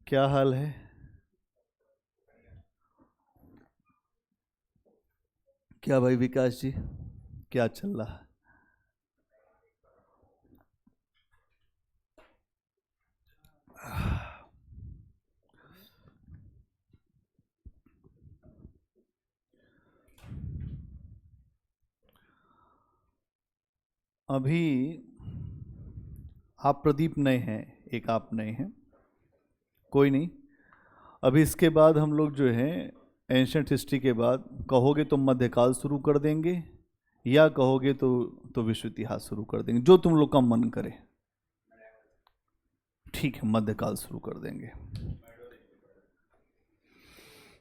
क्या हाल है? क्या भाई विकास जी, क्या चल रहा है? अभी आप प्रदीप नए हैं, एक आप नए हैं, कोई नहीं। अभी इसके बाद हम लोग जो है एंशंट हिस्ट्री के बाद कहोगे तो मध्यकाल शुरू कर देंगे, या कहोगे तो विश्व इतिहास शुरू कर देंगे, जो तुम लोग का मन करे। ठीक है, मध्यकाल शुरू कर देंगे,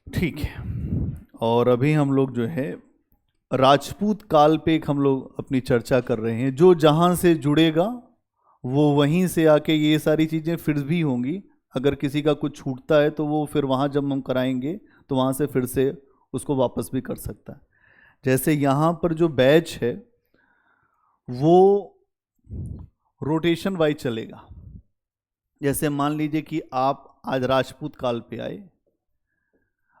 ठीक है। और अभी हम लोग जो है राजपूत काल पे एक हम लोग अपनी चर्चा कर रहे हैं। जो जहां से जुड़ेगा वो वहीं से आके ये सारी चीज़ें फिर भी होंगी। अगर किसी का कुछ छूटता है तो वो फिर वहाँ जब हम कराएंगे तो वहाँ से फिर से उसको वापस भी कर सकता है। जैसे यहाँ पर जो बैच है वो रोटेशन वाइज चलेगा। जैसे मान लीजिए कि आप आज राजपूत काल पे आए,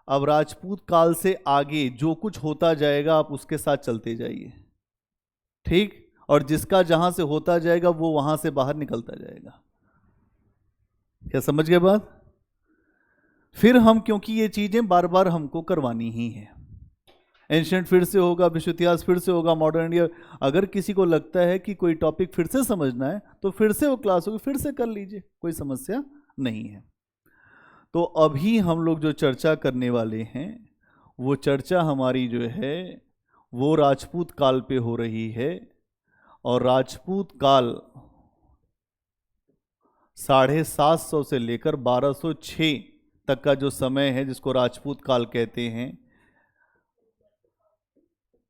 अब राजपूत काल से आगे जो कुछ होता जाएगा आप उसके साथ चलते जाइए, ठीक। और जिसका जहां से होता जाएगा वो वहां से बाहर निकलता जाएगा। क्या समझ गए बात? फिर हम, क्योंकि ये चीजें बार बार हमको करवानी ही है, एंशिएंट फिर से होगा, विश्व इतिहास फिर से होगा, मॉडर्न इंडिया। अगर किसी को लगता है कि कोई टॉपिक फिर से समझना है तो फिर से वो क्लास होगी, फिर से कर लीजिए, कोई समस्या नहीं है। तो अभी हम लोग जो चर्चा करने वाले हैं वो चर्चा हमारी जो है वो राजपूत काल पे हो रही है। और राजपूत काल 750 से लेकर 1206 तक का जो समय है, जिसको राजपूत काल कहते हैं,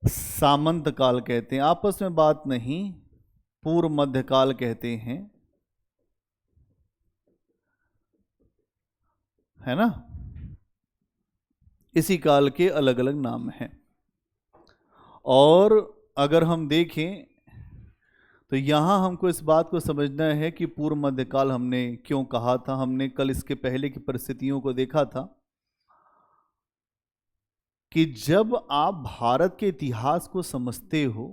सामंत काल कहते हैं, आपस में बात नहीं, पूर्व मध्यकाल कहते हैं, है ना। इसी काल के अलग अलग नाम हैं। और अगर हम देखें तो यहाँ हमको इस बात को समझना है कि पूर्व मध्यकाल हमने क्यों कहा था। हमने कल इसके पहले की परिस्थितियों को देखा था कि जब आप भारत के इतिहास को समझते हो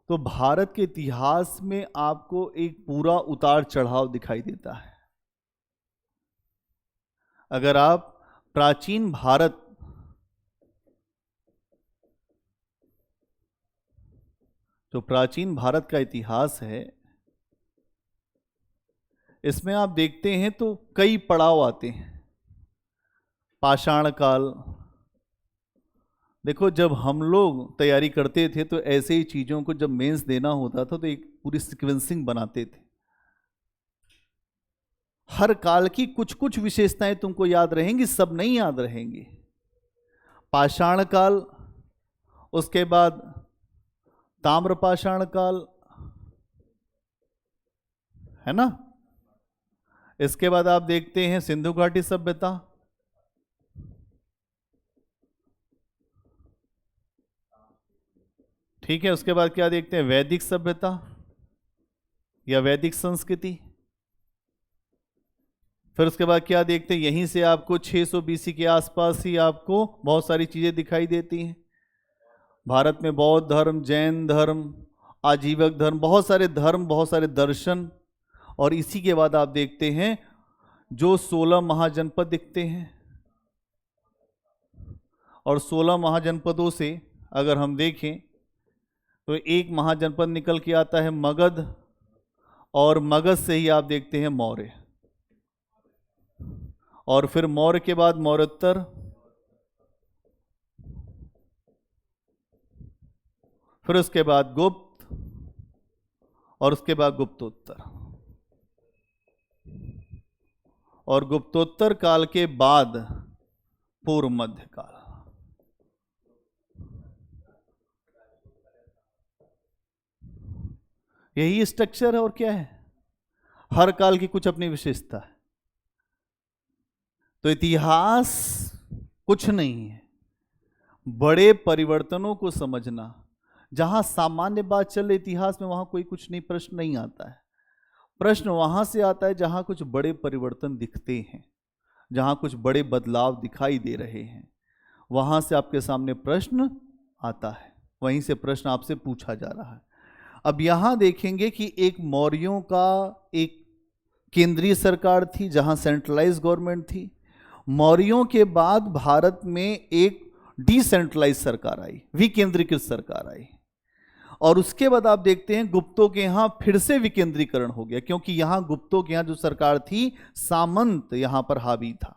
तो भारत के इतिहास में आपको एक पूरा उतार चढ़ाव दिखाई देता है। अगर आप प्राचीन भारत, जो प्राचीन भारत का इतिहास है, इसमें आप देखते हैं तो कई पड़ाव आते हैं। पाषाण काल, देखो जब हम लोग तैयारी करते थे तो ऐसे ही चीजों को जब मेंस देना होता था तो एक पूरी सीक्वेंसिंग बनाते थे। हर काल की कुछ कुछ विशेषताएं तुमको याद रहेंगी, सब नहीं याद रहेंगी। पाषाण काल, उसके बाद ताम्र पाषाण काल, है ना। इसके बाद आप देखते हैं सिंधु घाटी सभ्यता, ठीक है। उसके बाद क्या देखते हैं, वैदिक सभ्यता या वैदिक संस्कृति। फिर उसके बाद क्या देखते हैं, यहीं से आपको 600 बीसी के आसपास ही आपको बहुत सारी चीजें दिखाई देती हैं। भारत में बौद्ध धर्म, जैन धर्म, आजीवक धर्म, बहुत सारे धर्म, बहुत सारे दर्शन। और इसी के बाद आप देखते हैं जो 16 महाजनपद दिखते हैं। और 16 महाजनपदों से अगर हम देखें तो एक महाजनपद निकल के आता है मगध, और मगध से ही आप देखते हैं मौर्य, और फिर मौर्य के बाद मौर्योत्तर, फिर उसके बाद गुप्त, और उसके बाद गुप्तोत्तर। और गुप्तोत्तर काल के बाद पूर्व मध्य काल। यही स्ट्रक्चर है, और क्या है। हर काल की कुछ अपनी विशेषता है। तो इतिहास कुछ नहीं है, बड़े परिवर्तनों को समझना। जहां सामान्य बात चल रही इतिहास में, वहां कोई कुछ नहीं, प्रश्न नहीं आता है। प्रश्न वहां से आता है जहां कुछ बड़े परिवर्तन दिखते हैं, जहां कुछ बड़े बदलाव दिखाई दे रहे हैं, वहां से आपके सामने प्रश्न आता है, वहीं से प्रश्न आपसे पूछा जा रहा है। अब यहां देखेंगे कि एक मौर्यों का एक केंद्रीय सरकार थी जहां सेंट्रलाइज गवर्नमेंट थी। मौर्यों के बाद भारत में एक डिसेंट्रलाइज सरकार आई, विकेंद्रीकृत सरकार आई, और उसके बाद आप देखते हैं गुप्तों के यहां फिर से विकेंद्रीकरण हो गया, क्योंकि यहां गुप्तों के यहां जो सरकार थी, सामंत यहां पर हावी था।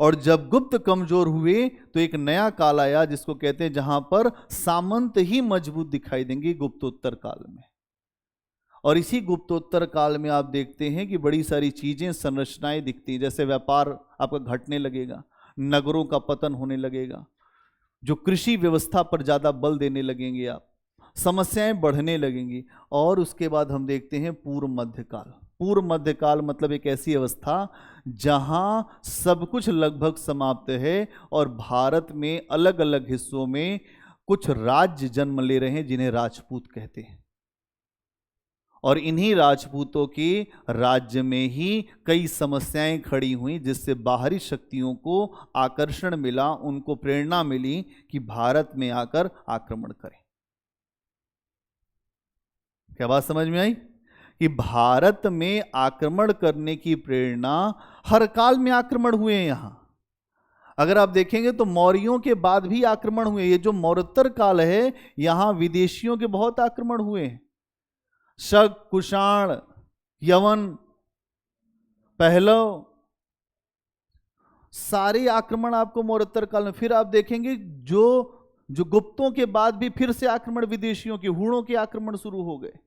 और जब गुप्त कमजोर हुए तो एक नया काल आया जिसको कहते हैं जहां पर सामंत ही मजबूत दिखाई देंगे, गुप्तोत्तर काल में। और इसी गुप्तोत्तर काल में आप देखते हैं कि बड़ी सारी चीजें, संरचनाएं दिखती हैं, जैसे व्यापार आपका घटने लगेगा, नगरों का पतन होने लगेगा, जो कृषि व्यवस्था पर ज्यादा बल देने लगेंगे आप, समस्याएं बढ़ने लगेंगी। और उसके बाद हम देखते हैं पूर्व मध्यकाल। पूर्व मध्यकाल मतलब एक ऐसी अवस्था जहां सब कुछ लगभग समाप्त है और भारत में अलग अलग हिस्सों में कुछ राज्य जन्म ले रहे हैं जिन्हें राजपूत कहते हैं। और इन्हीं राजपूतों के राज्य में ही कई समस्याएं खड़ी हुई, जिससे बाहरी शक्तियों को आकर्षण मिला, उनको प्रेरणा मिली कि भारत में आकर आक्रमण करें। क्या बात समझ में आई? कि भारत में आक्रमण करने की प्रेरणा, हर काल में आक्रमण हुए हैं यहां। अगर आप देखेंगे तो मौर्यों के बाद भी आक्रमण हुए। ये जो मौर्योत्तर काल है, यहां विदेशियों के बहुत आक्रमण हुए हैं। शक, कुषाण, यवन, पहलव, सारे आक्रमण आपको मौर्योत्तर काल में। फिर आप देखेंगे जो गुप्तों के बाद भी फिर से आक्रमण, विदेशियों के, हूणों के आक्रमण शुरू हो गए।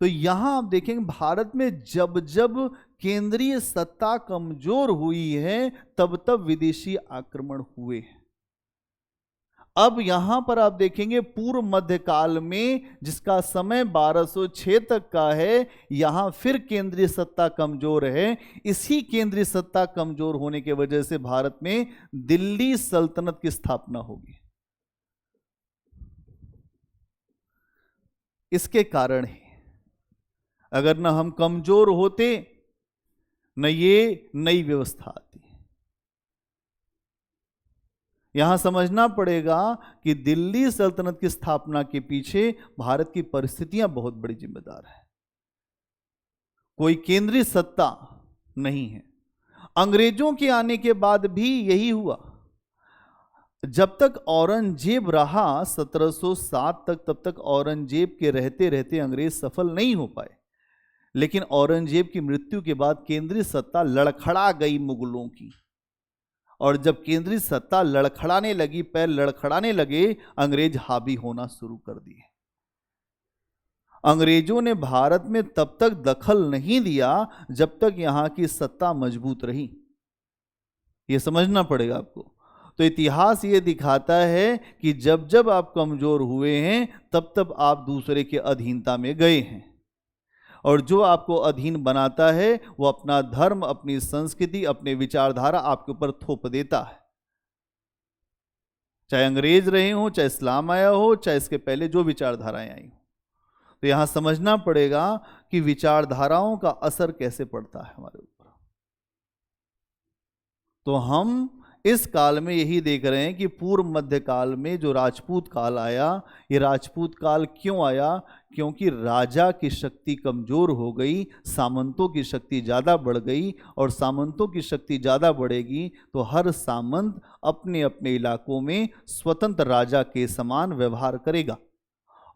तो यहां आप देखेंगे भारत में जब जब केंद्रीय सत्ता कमजोर हुई है, तब तब विदेशी आक्रमण हुए हैं। अब यहां पर आप देखेंगे पूर्व मध्यकाल में, जिसका समय 1206 तक का है, यहां फिर केंद्रीय सत्ता कमजोर है। इसी केंद्रीय सत्ता कमजोर होने की वजह से भारत में दिल्ली सल्तनत की स्थापना होगी। इसके कारण ही अगर न हम कमजोर होते, न ये नई व्यवस्था आती। यहां समझना पड़ेगा कि दिल्ली सल्तनत की स्थापना के पीछे भारत की परिस्थितियां बहुत बड़ी जिम्मेदार है। कोई केंद्रीय सत्ता नहीं है। अंग्रेजों के आने के बाद भी यही हुआ। जब तक औरंगजेब रहा 1707 तक, तब तक औरंगजेब के रहते रहते अंग्रेज सफल नहीं हो पाए। लेकिन औरंगजेब की मृत्यु के बाद केंद्रीय सत्ता लड़खड़ा गई मुगलों की, और जब केंद्रीय सत्ता लड़खड़ाने लगी, पैर लड़खड़ाने लगे, अंग्रेज हावी होना शुरू कर दिए। अंग्रेजों ने भारत में तब तक दखल नहीं दिया जब तक यहां की सत्ता मजबूत रही। यह समझना पड़ेगा आपको। तो इतिहास ये दिखाता है कि जब जब आप कमजोर हुए हैं, तब तब आप दूसरे के अधीनता में गए हैं। और जो आपको अधीन बनाता है, वो अपना धर्म, अपनी संस्कृति, अपने विचारधारा आपके ऊपर थोप देता है। चाहे अंग्रेज रहे हो, चाहे इस्लाम आया हो, चाहे इसके पहले जो विचारधाराएं आई हो। तो यहां समझना पड़ेगा कि विचारधाराओं का असर कैसे पड़ता है हमारे ऊपर। तो हम इस काल में यही देख रहे हैं कि पूर्व मध्य काल में जो राजपूत काल आया, ये राजपूत काल क्यों आया? क्योंकि राजा की शक्ति कमजोर हो गई, सामंतों की शक्ति ज़्यादा बढ़ गई, और सामंतों की शक्ति ज़्यादा बढ़ेगी तो हर सामंत अपने अपने इलाकों में स्वतंत्र राजा के समान व्यवहार करेगा।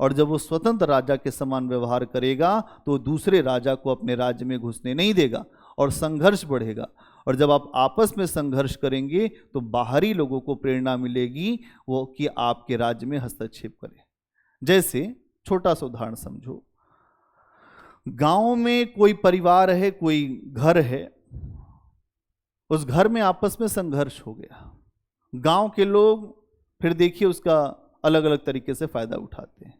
और जब वो स्वतंत्र राजा के समान व्यवहार करेगा तो दूसरे राजा को अपने राज्य में घुसने नहीं देगा और संघर्ष बढ़ेगा। और जब आप आपस में संघर्ष करेंगे तो बाहरी लोगों को प्रेरणा मिलेगी वो कि आपके राज्य में हस्तक्षेप करें। जैसे छोटा सा उदाहरण समझो, गांव में कोई परिवार है, कोई घर है, उस घर में आपस में संघर्ष हो गया। गांव के लोग फिर देखिए उसका अलग अलग तरीके से फायदा उठाते हैं।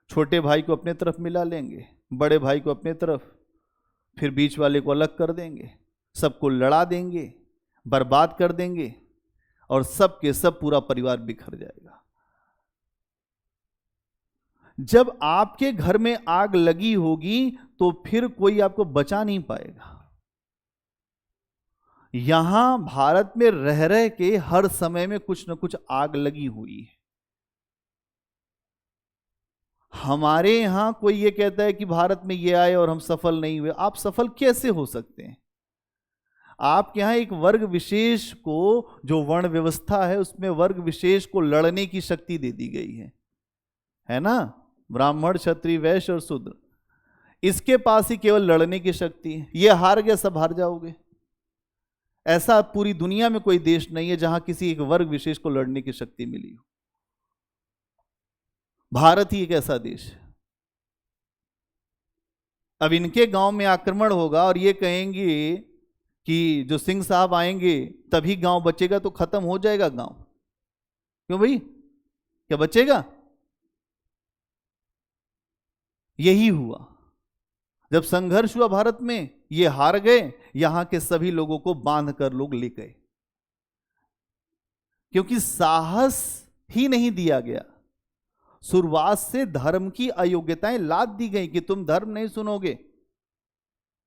छोटे भाई को अपने तरफ मिला लेंगे, बड़े भाई को अपने तरफ, फिर बीच वाले को अलग कर देंगे, सबको लड़ा देंगे, बर्बाद कर देंगे, और सब के सब पूरा परिवार बिखर जाएगा। जब आपके घर में आग लगी होगी तो फिर कोई आपको बचा नहीं पाएगा। यहां भारत में रह रह के हर समय में कुछ न कुछ आग लगी हुई है। हमारे यहां कोई ये कहता है कि भारत में ये आए और हम सफल नहीं हुए। आप सफल कैसे हो सकते हैं? आपके यहां एक वर्ग विशेष को, जो वर्ण व्यवस्था है उसमें वर्ग विशेष को लड़ने की शक्ति दे दी गई है ना? ब्राह्मण, क्षत्रिय, वैश्य और शूद्र, इसके पास ही केवल लड़ने की शक्ति है। ये हार गया, सब हार जाओगे। ऐसा पूरी दुनिया में कोई देश नहीं है जहां किसी एक वर्ग विशेष को लड़ने की शक्ति मिली हो। भारत ही एक ऐसा देश है। अब इनके गांव में आक्रमण होगा और ये कहेंगे कि जो सिंह साहब आएंगे तभी गांव बचेगा, तो खत्म हो जाएगा गांव। क्यों भाई, क्या बचेगा? यही हुआ जब संघर्ष हुआ भारत में। ये हार गए, यहां के सभी लोगों को बांध कर लोग ले गए, क्योंकि साहस ही नहीं दिया गया। शुरुआत से धर्म की अयोग्यताएं लाद दी गई कि तुम धर्म नहीं सुनोगे,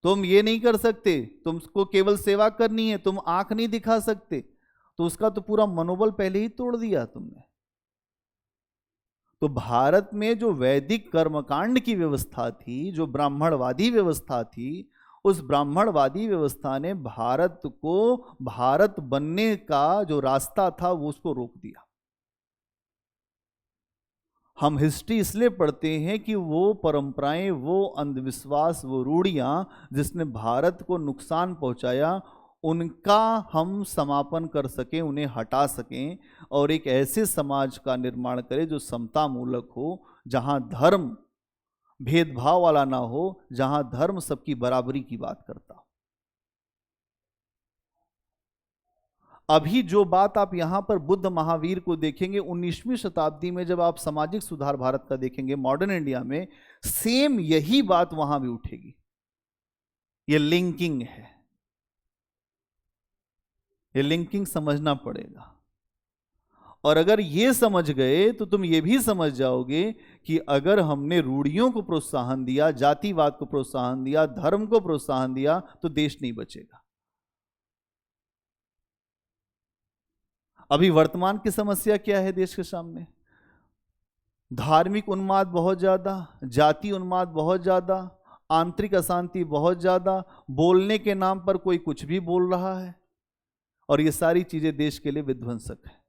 तुम ये नहीं कर सकते, तुमको केवल सेवा करनी है, तुम आंख नहीं दिखा सकते। तो उसका तो पूरा मनोबल पहले ही तोड़ दिया तुमने। तो भारत में जो वैदिक कर्मकांड की व्यवस्था थी, जो ब्राह्मणवादी व्यवस्था थी, उस ब्राह्मणवादी व्यवस्था ने भारत को भारत बनने का जो रास्ता था वो उसको रोक दिया। हम हिस्ट्री इसलिए पढ़ते हैं कि वो परंपराएं, वो अंधविश्वास, वो रूढ़ियां जिसने भारत को नुकसान पहुंचाया, उनका हम समापन कर सकें, उन्हें हटा सकें और एक ऐसे समाज का निर्माण करें जो समता मूलक हो, जहां धर्म भेदभाव वाला ना हो, जहां धर्म सबकी बराबरी की बात करता हो। अभी जो बात आप यहां पर बुद्ध महावीर को देखेंगे, 19वीं शताब्दी में जब आप सामाजिक सुधार भारत का देखेंगे, मॉडर्न इंडिया में, सेम यही बात वहां भी उठेगी। ये लिंकिंग है, ये लिंकिंग समझना पड़ेगा। और अगर ये समझ गए तो तुम ये भी समझ जाओगे कि अगर हमने रूढ़ियों को प्रोत्साहन दिया, जातिवाद को प्रोत्साहन दिया, धर्म को प्रोत्साहन दिया, तो देश नहीं बचेगा। अभी वर्तमान की समस्या क्या है देश के सामने? धार्मिक उन्माद बहुत ज्यादा, जाति उन्माद बहुत ज्यादा, आंतरिक अशांति बहुत ज्यादा, बोलने के नाम पर कोई कुछ भी बोल रहा है, और ये सारी चीजें देश के लिए विध्वंसक है।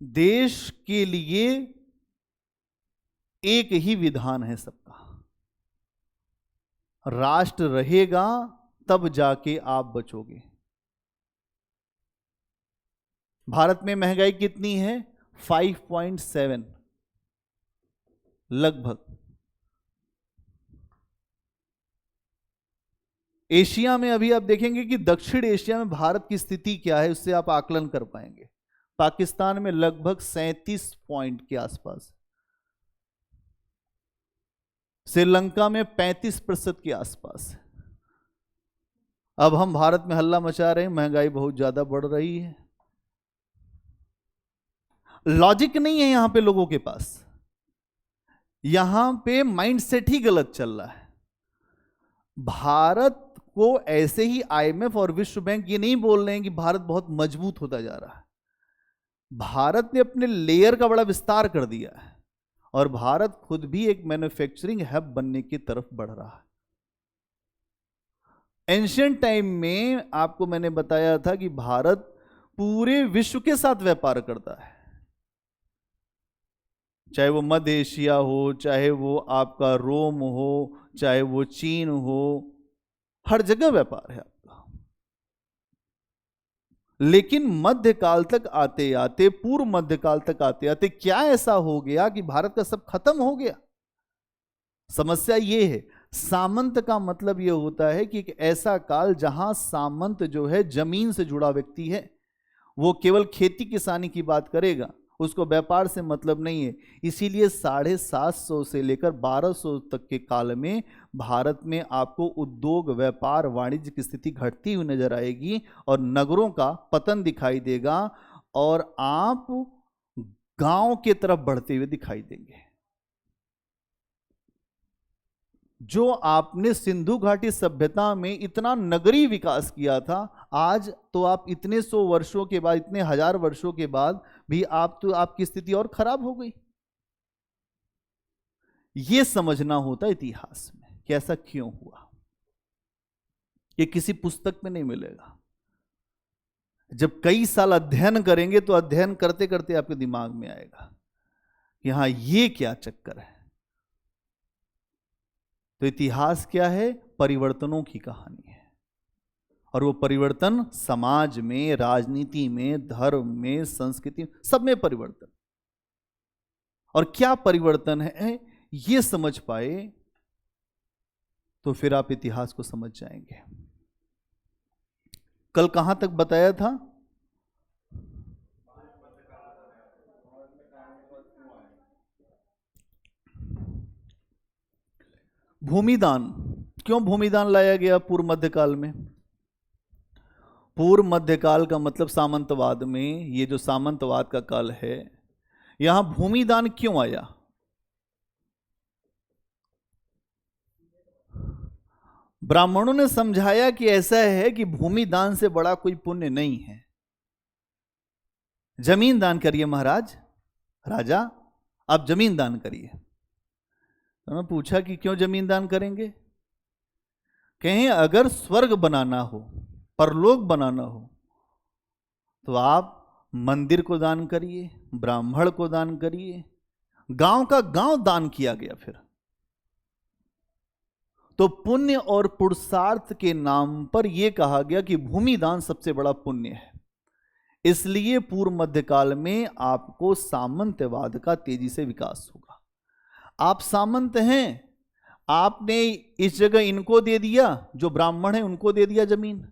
देश के लिए एक ही विधान है सबका, राष्ट्र रहेगा तब जाके आप बचोगे। भारत में महंगाई कितनी है? 5.7 लगभग। एशिया में अभी आप देखेंगे कि दक्षिण एशिया में भारत की स्थिति क्या है, उससे आप आकलन कर पाएंगे। पाकिस्तान में लगभग 37 पॉइंट के आसपास, श्रीलंका में 35% के आसपास। अब हम भारत में हल्ला मचा रहे हैं, महंगाई बहुत ज्यादा बढ़ रही है। लॉजिक नहीं है यहां पे लोगों के पास, यहां पे माइंडसेट ही गलत चल रहा है। भारत को ऐसे ही आईएमएफ और विश्व बैंक ये नहीं बोल रहे हैं कि भारत बहुत मजबूत होता जा रहा है। भारत ने अपने लेयर का बड़ा विस्तार कर दिया है और भारत खुद भी एक मैन्युफैक्चरिंग हब बनने की तरफ बढ़ रहा है। एंशिएंट टाइम में आपको मैंने बताया था कि भारत पूरे विश्व के साथ व्यापार करता है, चाहे वो मध्य एशिया हो, चाहे वो आपका रोम हो, चाहे वो चीन हो, हर जगह व्यापार है आपका। लेकिन मध्यकाल तक आते आते, पूर्व मध्यकाल तक आते आते क्या ऐसा हो गया कि भारत का सब खत्म हो गया? समस्या ये है, सामंत का मतलब ये होता है कि एक ऐसा काल जहां सामंत जो है जमीन से जुड़ा व्यक्ति है, वो केवल खेती किसानी की बात करेगा, उसको व्यापार से मतलब नहीं है। इसीलिए 750 से लेकर 1200 तक के काल में भारत में आपको उद्योग, व्यापार, वाणिज्य की स्थिति घटती हुई नजर आएगी और नगरों का पतन दिखाई देगा। और आप गांव के तरफ बढ़ते हुए दिखाई देंगे। जो आपने सिंधु घाटी सभ्यता में इतना नगरीय विकास किया था, आज तो आप इतने 100 वर्षों के बाद, इतने 1000 वर्षों के बाद भी आपकी स्थिति और खराब हो गई। यह समझना होता इतिहास में कि ऐसा क्यों हुआ। ये किसी पुस्तक में नहीं मिलेगा। जब कई साल अध्ययन करेंगे तो अध्ययन करते करते आपके दिमाग में आएगा कि हां, ये क्या चक्कर है। तो इतिहास क्या है? परिवर्तनों की कहानी है। और वो परिवर्तन समाज में, राजनीति में, धर्म में, संस्कृति में, सब में परिवर्तन। और क्या परिवर्तन है ये समझ पाए तो फिर आप इतिहास को समझ जाएंगे। कल कहां तक बताया था? भूमिदान। क्यों भूमिदान लाया गया पूर्व मध्यकाल में? पूर्व मध्यकाल का मतलब सामंतवाद में, ये जो सामंतवाद का काल है, यहां भूमिदान क्यों आया? ब्राह्मणों ने समझाया कि ऐसा है कि भूमि दान से बड़ा कोई पुण्य नहीं है। जमीन दान करिए महाराज, राजा आप जमीन दान करिए। तो मैं पूछा कि क्यों जमीन दान करेंगे? कहें अगर स्वर्ग बनाना हो, परलोक बनाना हो, तो आप मंदिर को दान करिए, ब्राह्मण को दान करिए। गांव का गांव दान किया गया। फिर तो पुण्य और पुरुषार्थ के नाम पर यह कहा गया कि भूमि दान सबसे बड़ा पुण्य है। इसलिए पूर्व मध्यकाल में आपको सामंतवाद का तेजी से विकास होगा। आप सामंत हैं, आपने इस जगह इनको दे दिया, जो ब्राह्मण है उनको दे दिया जमीन,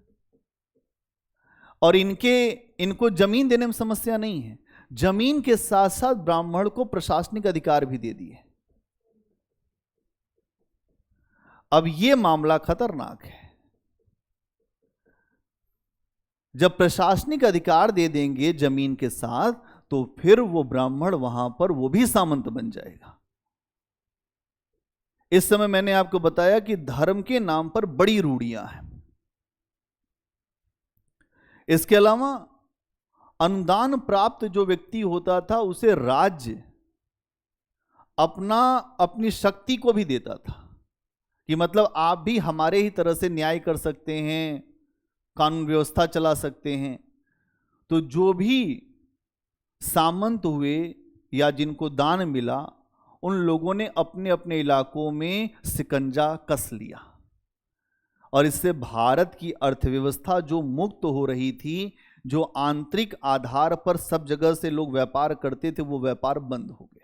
और इनको जमीन देने में समस्या नहीं है। जमीन के साथ साथ ब्राह्मण को प्रशासनिक अधिकार भी दे दिए। अब यह मामला खतरनाक है। जब प्रशासनिक अधिकार दे देंगे जमीन के साथ, तो फिर वो ब्राह्मण वहां पर वो भी सामंत बन जाएगा। इस समय मैंने आपको बताया कि धर्म के नाम पर बड़ी रूढ़ियां हैं। इसके अलावा अनुदान प्राप्त जो व्यक्ति होता था, उसे राज्य अपनी शक्ति को भी देता था कि मतलब आप भी हमारे ही तरह से न्याय कर सकते हैं, कानून व्यवस्था चला सकते हैं। तो जो भी सामंत हुए या जिनको दान मिला, उन लोगों ने अपने अपने इलाकों में शिकंजा कस लिया, और इससे भारत की अर्थव्यवस्था जो मुक्त हो रही थी, जो आंतरिक आधार पर सब जगह से लोग व्यापार करते थे, वो व्यापार बंद हो गया।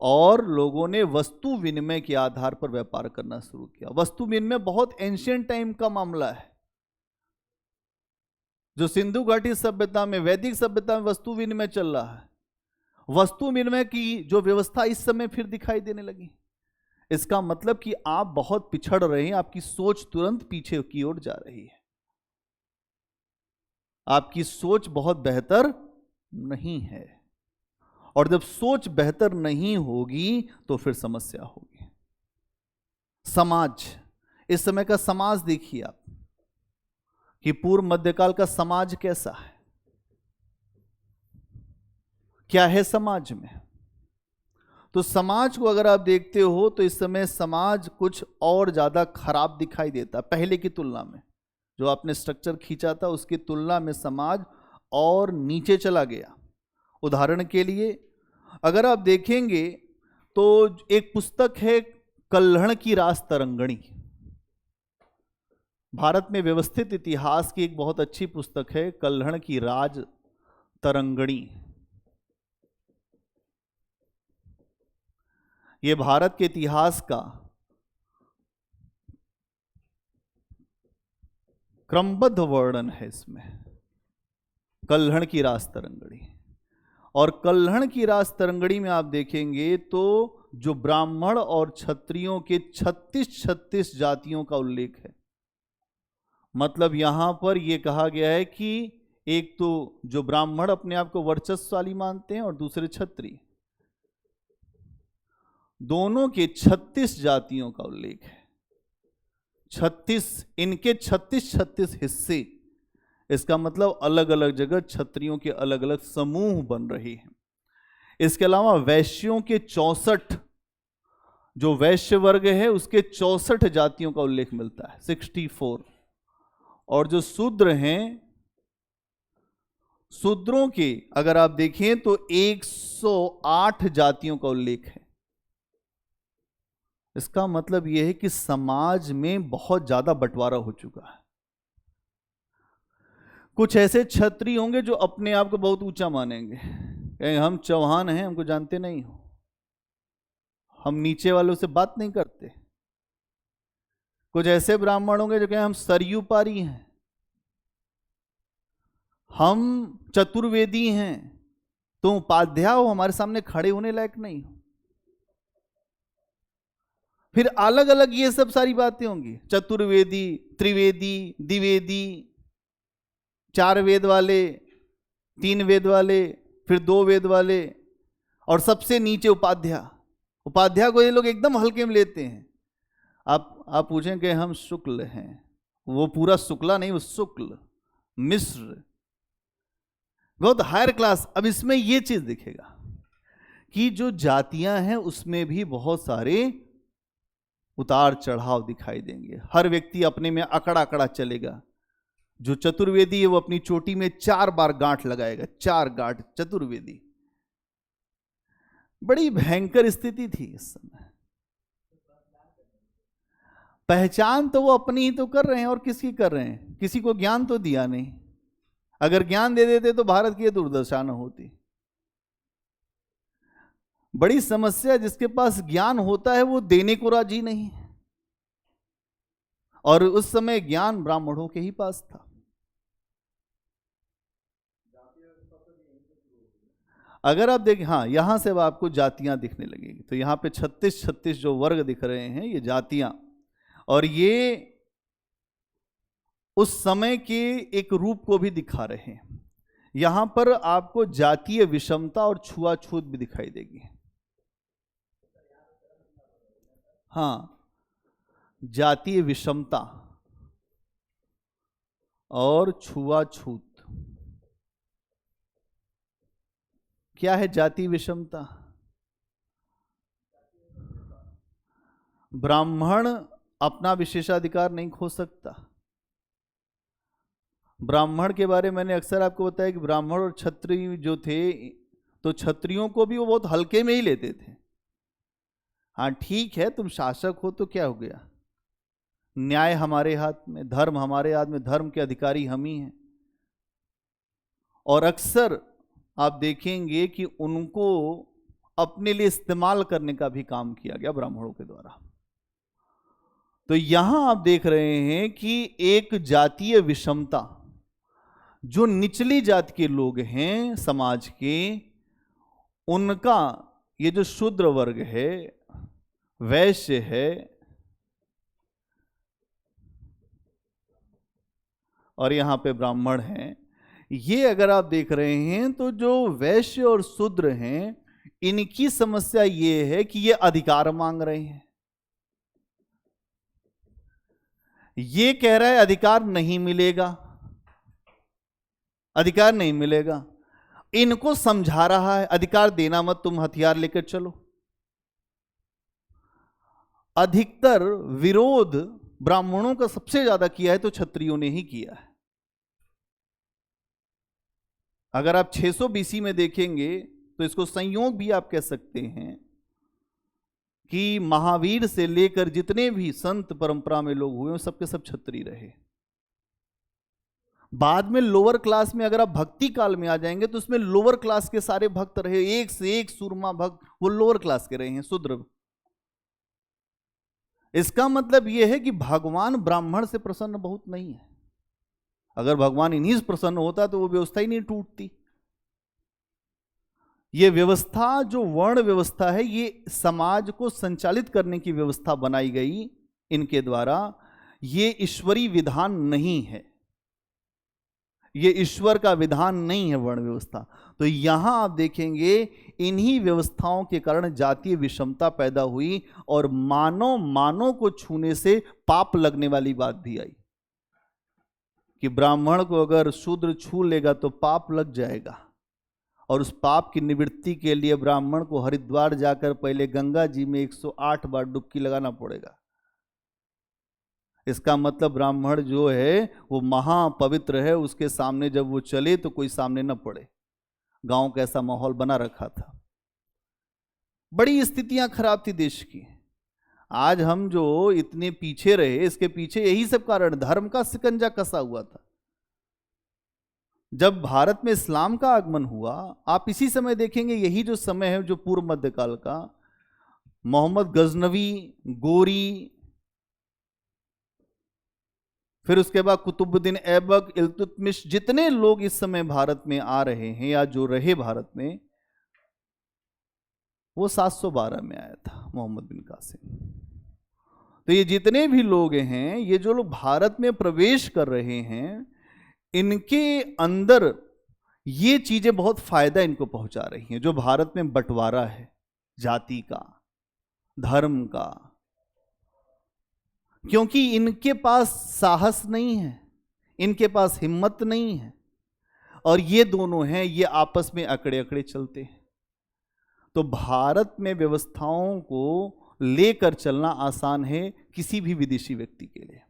और लोगों ने वस्तु विनिमय के आधार पर व्यापार करना शुरू किया। वस्तु विनिमय बहुत एंशिएंट टाइम का मामला है। जो सिंधु घाटी सभ्यता में, वैदिक सभ्यता में वस्तु विनिमय चल रहा है, वस्तु विनिमय की जो व्यवस्था इस समय फिर दिखाई देने लगी। इसका मतलब कि आप बहुत पिछड़ रहे हैं, आपकी सोच तुरंत पीछे की ओर जा रही है, आपकी सोच बहुत बेहतर नहीं है। और जब सोच बेहतर नहीं होगी तो फिर समस्या होगी। समाज, इस समय का समाज देखिए आप कि पूर्व मध्यकाल का समाज कैसा है, क्या है समाज में। तो समाज को अगर आप देखते हो तो इस समय समाज कुछ और ज्यादा खराब दिखाई देता पहले की तुलना में। जो आपने स्ट्रक्चर खींचा था उसकी तुलना में समाज और नीचे चला गया। उदाहरण के लिए अगर आप देखेंगे तो एक पुस्तक है कल्हण की रास तरंगणी। भारत में व्यवस्थित इतिहास की एक बहुत अच्छी पुस्तक है कल्हण की राज तरंगणी। ये भारत के इतिहास का क्रमबद्ध वर्णन है इसमें, कल्हण की रास तरंगणी। और कल्हण की रास तरंगणी में आप देखेंगे तो जो ब्राह्मण और क्षत्रियों के 36 जातियों का उल्लेख है। मतलब यहां पर यह कहा गया है कि एक तो जो ब्राह्मण अपने आप को वर्चस्वशाली मानते हैं और दूसरे क्षत्रिय। दोनों के 36 जातियों का उल्लेख है। 36, इनके 36 हिस्से, इसका मतलब अलग अलग जगह क्षत्रियों के अलग अलग समूह बन रहे हैं। इसके अलावा वैश्यों के 64, जो वैश्य वर्ग है उसके 64 जातियों का उल्लेख मिलता है, 64। और जो शूद्र हैं, शूद्रों के अगर आप देखें तो 108 जातियों का उल्लेख है। इसका मतलब यह है कि समाज में बहुत ज्यादा बंटवारा हो चुका है। कुछ ऐसे क्षत्रिय होंगे जो अपने आप को बहुत ऊंचा मानेंगे, हम चौहान हैं, हमको जानते नहीं हो, हम नीचे वालों से बात नहीं करते। कुछ ऐसे ब्राह्मण होंगे जो कहें हम सरयू पारी हैं, हम चतुर्वेदी हैं, तुम उपाध्याय हो, हमारे सामने खड़े होने लायक नहीं हो। फिर अलग अलग ये सब सारी बातें होंगी, चतुर्वेदी, त्रिवेदी, द्विवेदी, 4 वेद वाले, 3 वेद वाले, फिर 2 वेद वाले, और सबसे नीचे उपाध्याय। उपाध्याय को ये लोग एकदम हल्के में लेते हैं। आप पूछें कि हम शुक्ल हैं, वो पूरा शुक्ला नहीं, वो शुक्ल, मिश्र, बहुत हायर क्लास। अब इसमें ये चीज दिखेगा कि जो जातियां हैं उसमें भी बहुत सारे उतार चढ़ाव दिखाई देंगे। हर व्यक्ति अपने में अकड़ा अकड़ा चलेगा। जो चतुर्वेदी है वो अपनी चोटी में 4 बार गांठ लगाएगा, 4 गांठ चतुर्वेदी। बड़ी भयंकर स्थिति थी इस समय। पहचान तो वो अपनी ही तो कर रहे हैं, और किसकी कर रहे हैं? किसी को ज्ञान तो दिया नहीं। अगर ज्ञान दे देते तो भारत की दुर्दशा न होती। बड़ी समस्या, जिसके पास ज्ञान होता है वो देने को राजी नहीं, और उस समय ज्ञान ब्राह्मणों के ही पास था। अगर आप देखें, हाँ, यहां से अब आपको जातियां दिखने लगेगी। तो यहां पे 36 जो वर्ग दिख रहे हैं ये जातियां, और ये उस समय के एक रूप को भी दिखा रहे हैं। यहां पर आपको जातीय विषमता और छुआछूत भी दिखाई देगी। हाँ, जातीय विषमता और छुआछूत। क्या है जाति विषमता? ब्राह्मण अपना विशेषाधिकार नहीं खो सकता। ब्राह्मण के बारे में मैंने अक्सर आपको बताया कि ब्राह्मण और क्षत्रिय जो थे, तो क्षत्रियों को भी वो बहुत हल्के में ही लेते थे। हाँ ठीक है, तुम शासक हो तो क्या हो गया, न्याय हमारे हाथ में, धर्म हमारे हाथ में, धर्म के अधिकारी हम ही हैं। और अक्सर आप देखेंगे कि उनको अपने लिए इस्तेमाल करने का भी काम किया गया ब्राह्मणों के द्वारा। तो यहां आप देख रहे हैं कि एक जातीय विषमता, जो निचली जाति के लोग हैं समाज के, उनका ये जो शूद्र वर्ग है, वैश्य है, और यहां पे ब्राह्मण हैं, ये अगर आप देख रहे हैं तो जो वैश्य और शूद्र हैं, इनकी समस्या ये है कि ये अधिकार मांग रहे हैं। ये कह रहा है अधिकार नहीं मिलेगा, अधिकार नहीं मिलेगा। इनको समझा रहा है अधिकार देना मत, तुम हथियार लेकर चलो। अधिकतर विरोध ब्राह्मणों का सबसे ज्यादा किया है तो क्षत्रियों ने ही किया है। अगर आप 600 बीसी में देखेंगे तो इसको संयोग भी आप कह सकते हैं कि महावीर से लेकर जितने भी संत परंपरा में लोग हुए सबके सब क्षत्रिय रहे। बाद में लोअर क्लास में अगर आप भक्ति काल में आ जाएंगे तो उसमें लोअर क्लास के सारे भक्त रहे, एक से एक सूरमा भक्त वो लोअर क्लास के रहे हैं, शूद्र। इसका मतलब यह है कि भगवान ब्राह्मण से प्रसन्न बहुत नहीं है। अगर भगवान इन्हीं से प्रसन्न होता तो वो व्यवस्था ही नहीं टूटती। ये व्यवस्था जो वर्ण व्यवस्था है, ये समाज को संचालित करने की व्यवस्था बनाई गई इनके द्वारा, ये ईश्वरीय विधान नहीं है। ये ईश्वर का विधान नहीं है वर्ण व्यवस्था। तो यहां आप देखेंगे इन्हीं व्यवस्थाओं के कारण जातीय विषमता पैदा हुई और मानव को छूने से पाप लगने वाली बात भी आई कि ब्राह्मण को अगर शूद्र छू लेगा तो पाप लग जाएगा, और उस पाप की निवृत्ति के लिए ब्राह्मण को हरिद्वार जाकर पहले गंगा जी में 108 बार डुबकी लगाना पड़ेगा। इसका मतलब ब्राह्मण जो है वो महापवित्र है, उसके सामने जब वो चले तो कोई सामने न पड़े। गांव का ऐसा माहौल बना रखा था। बड़ी स्थितियां खराब थी देश की। आज हम जो इतने पीछे रहे, इसके पीछे यही सब कारण, धर्म का शिकंजा कसा हुआ था। जब भारत में इस्लाम का आगमन हुआ, आप इसी समय देखेंगे, यही जो समय है जो पूर्व मध्यकाल का, मोहम्मद गजनवी, गोरी, फिर उसके बाद कुतुबुद्दीन ऐबक, इल्तुतमिश, जितने लोग इस समय भारत में आ रहे हैं या जो रहे भारत में, वो 712 में आया था मोहम्मद बिन कासिम। तो ये जितने भी लोग हैं, ये जो लोग भारत में प्रवेश कर रहे हैं, इनके अंदर ये चीजें बहुत फायदा इनको पहुंचा रही हैं। जो भारत में बंटवारा है जाति का, धर्म का, क्योंकि इनके पास साहस नहीं है, इनके पास हिम्मत नहीं है, और ये दोनों हैं, ये आपस में अकड़े अकड़े चलते हैं। तो भारत में व्यवस्थाओं को लेकर चलना आसान है किसी भी विदेशी व्यक्ति के लिए।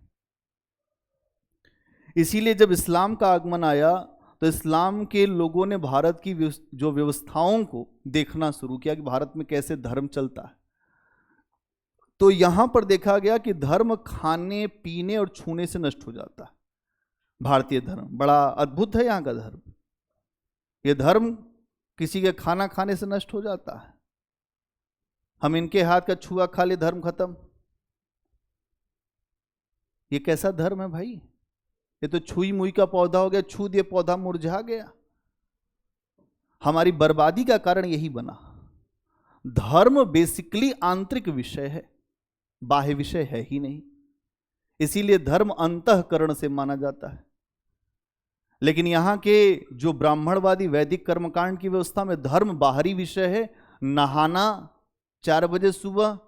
इसीलिए जब इस्लाम का आगमन आया तो इस्लाम के लोगों ने भारत की जो व्यवस्थाओं को देखना शुरू किया कि भारत में कैसे धर्म चलता है। तो यहां पर देखा गया कि धर्म खाने पीने और छूने से नष्ट हो जाता है। भारतीय धर्म बड़ा अद्भुत है। यहां का धर्म, यह धर्म किसी के खाना खाने से नष्ट हो जाता है। हम इनके हाथ का छुआ खा ले, धर्म खत्म। ये कैसा धर्म है भाई? ये तो छुई मुई का पौधा हो गया, छू दिए पौधा मुरझा गया। हमारी बर्बादी का कारण यही बना। धर्म बेसिकली आंतरिक विषय है, बाह्य विषय है ही नहीं। इसीलिए धर्म अंतःकरण से माना जाता है। लेकिन यहां के जो ब्राह्मणवादी वैदिक कर्मकांड की व्यवस्था में धर्म बाहरी विषय है। नहाना 4 बजे सुबह,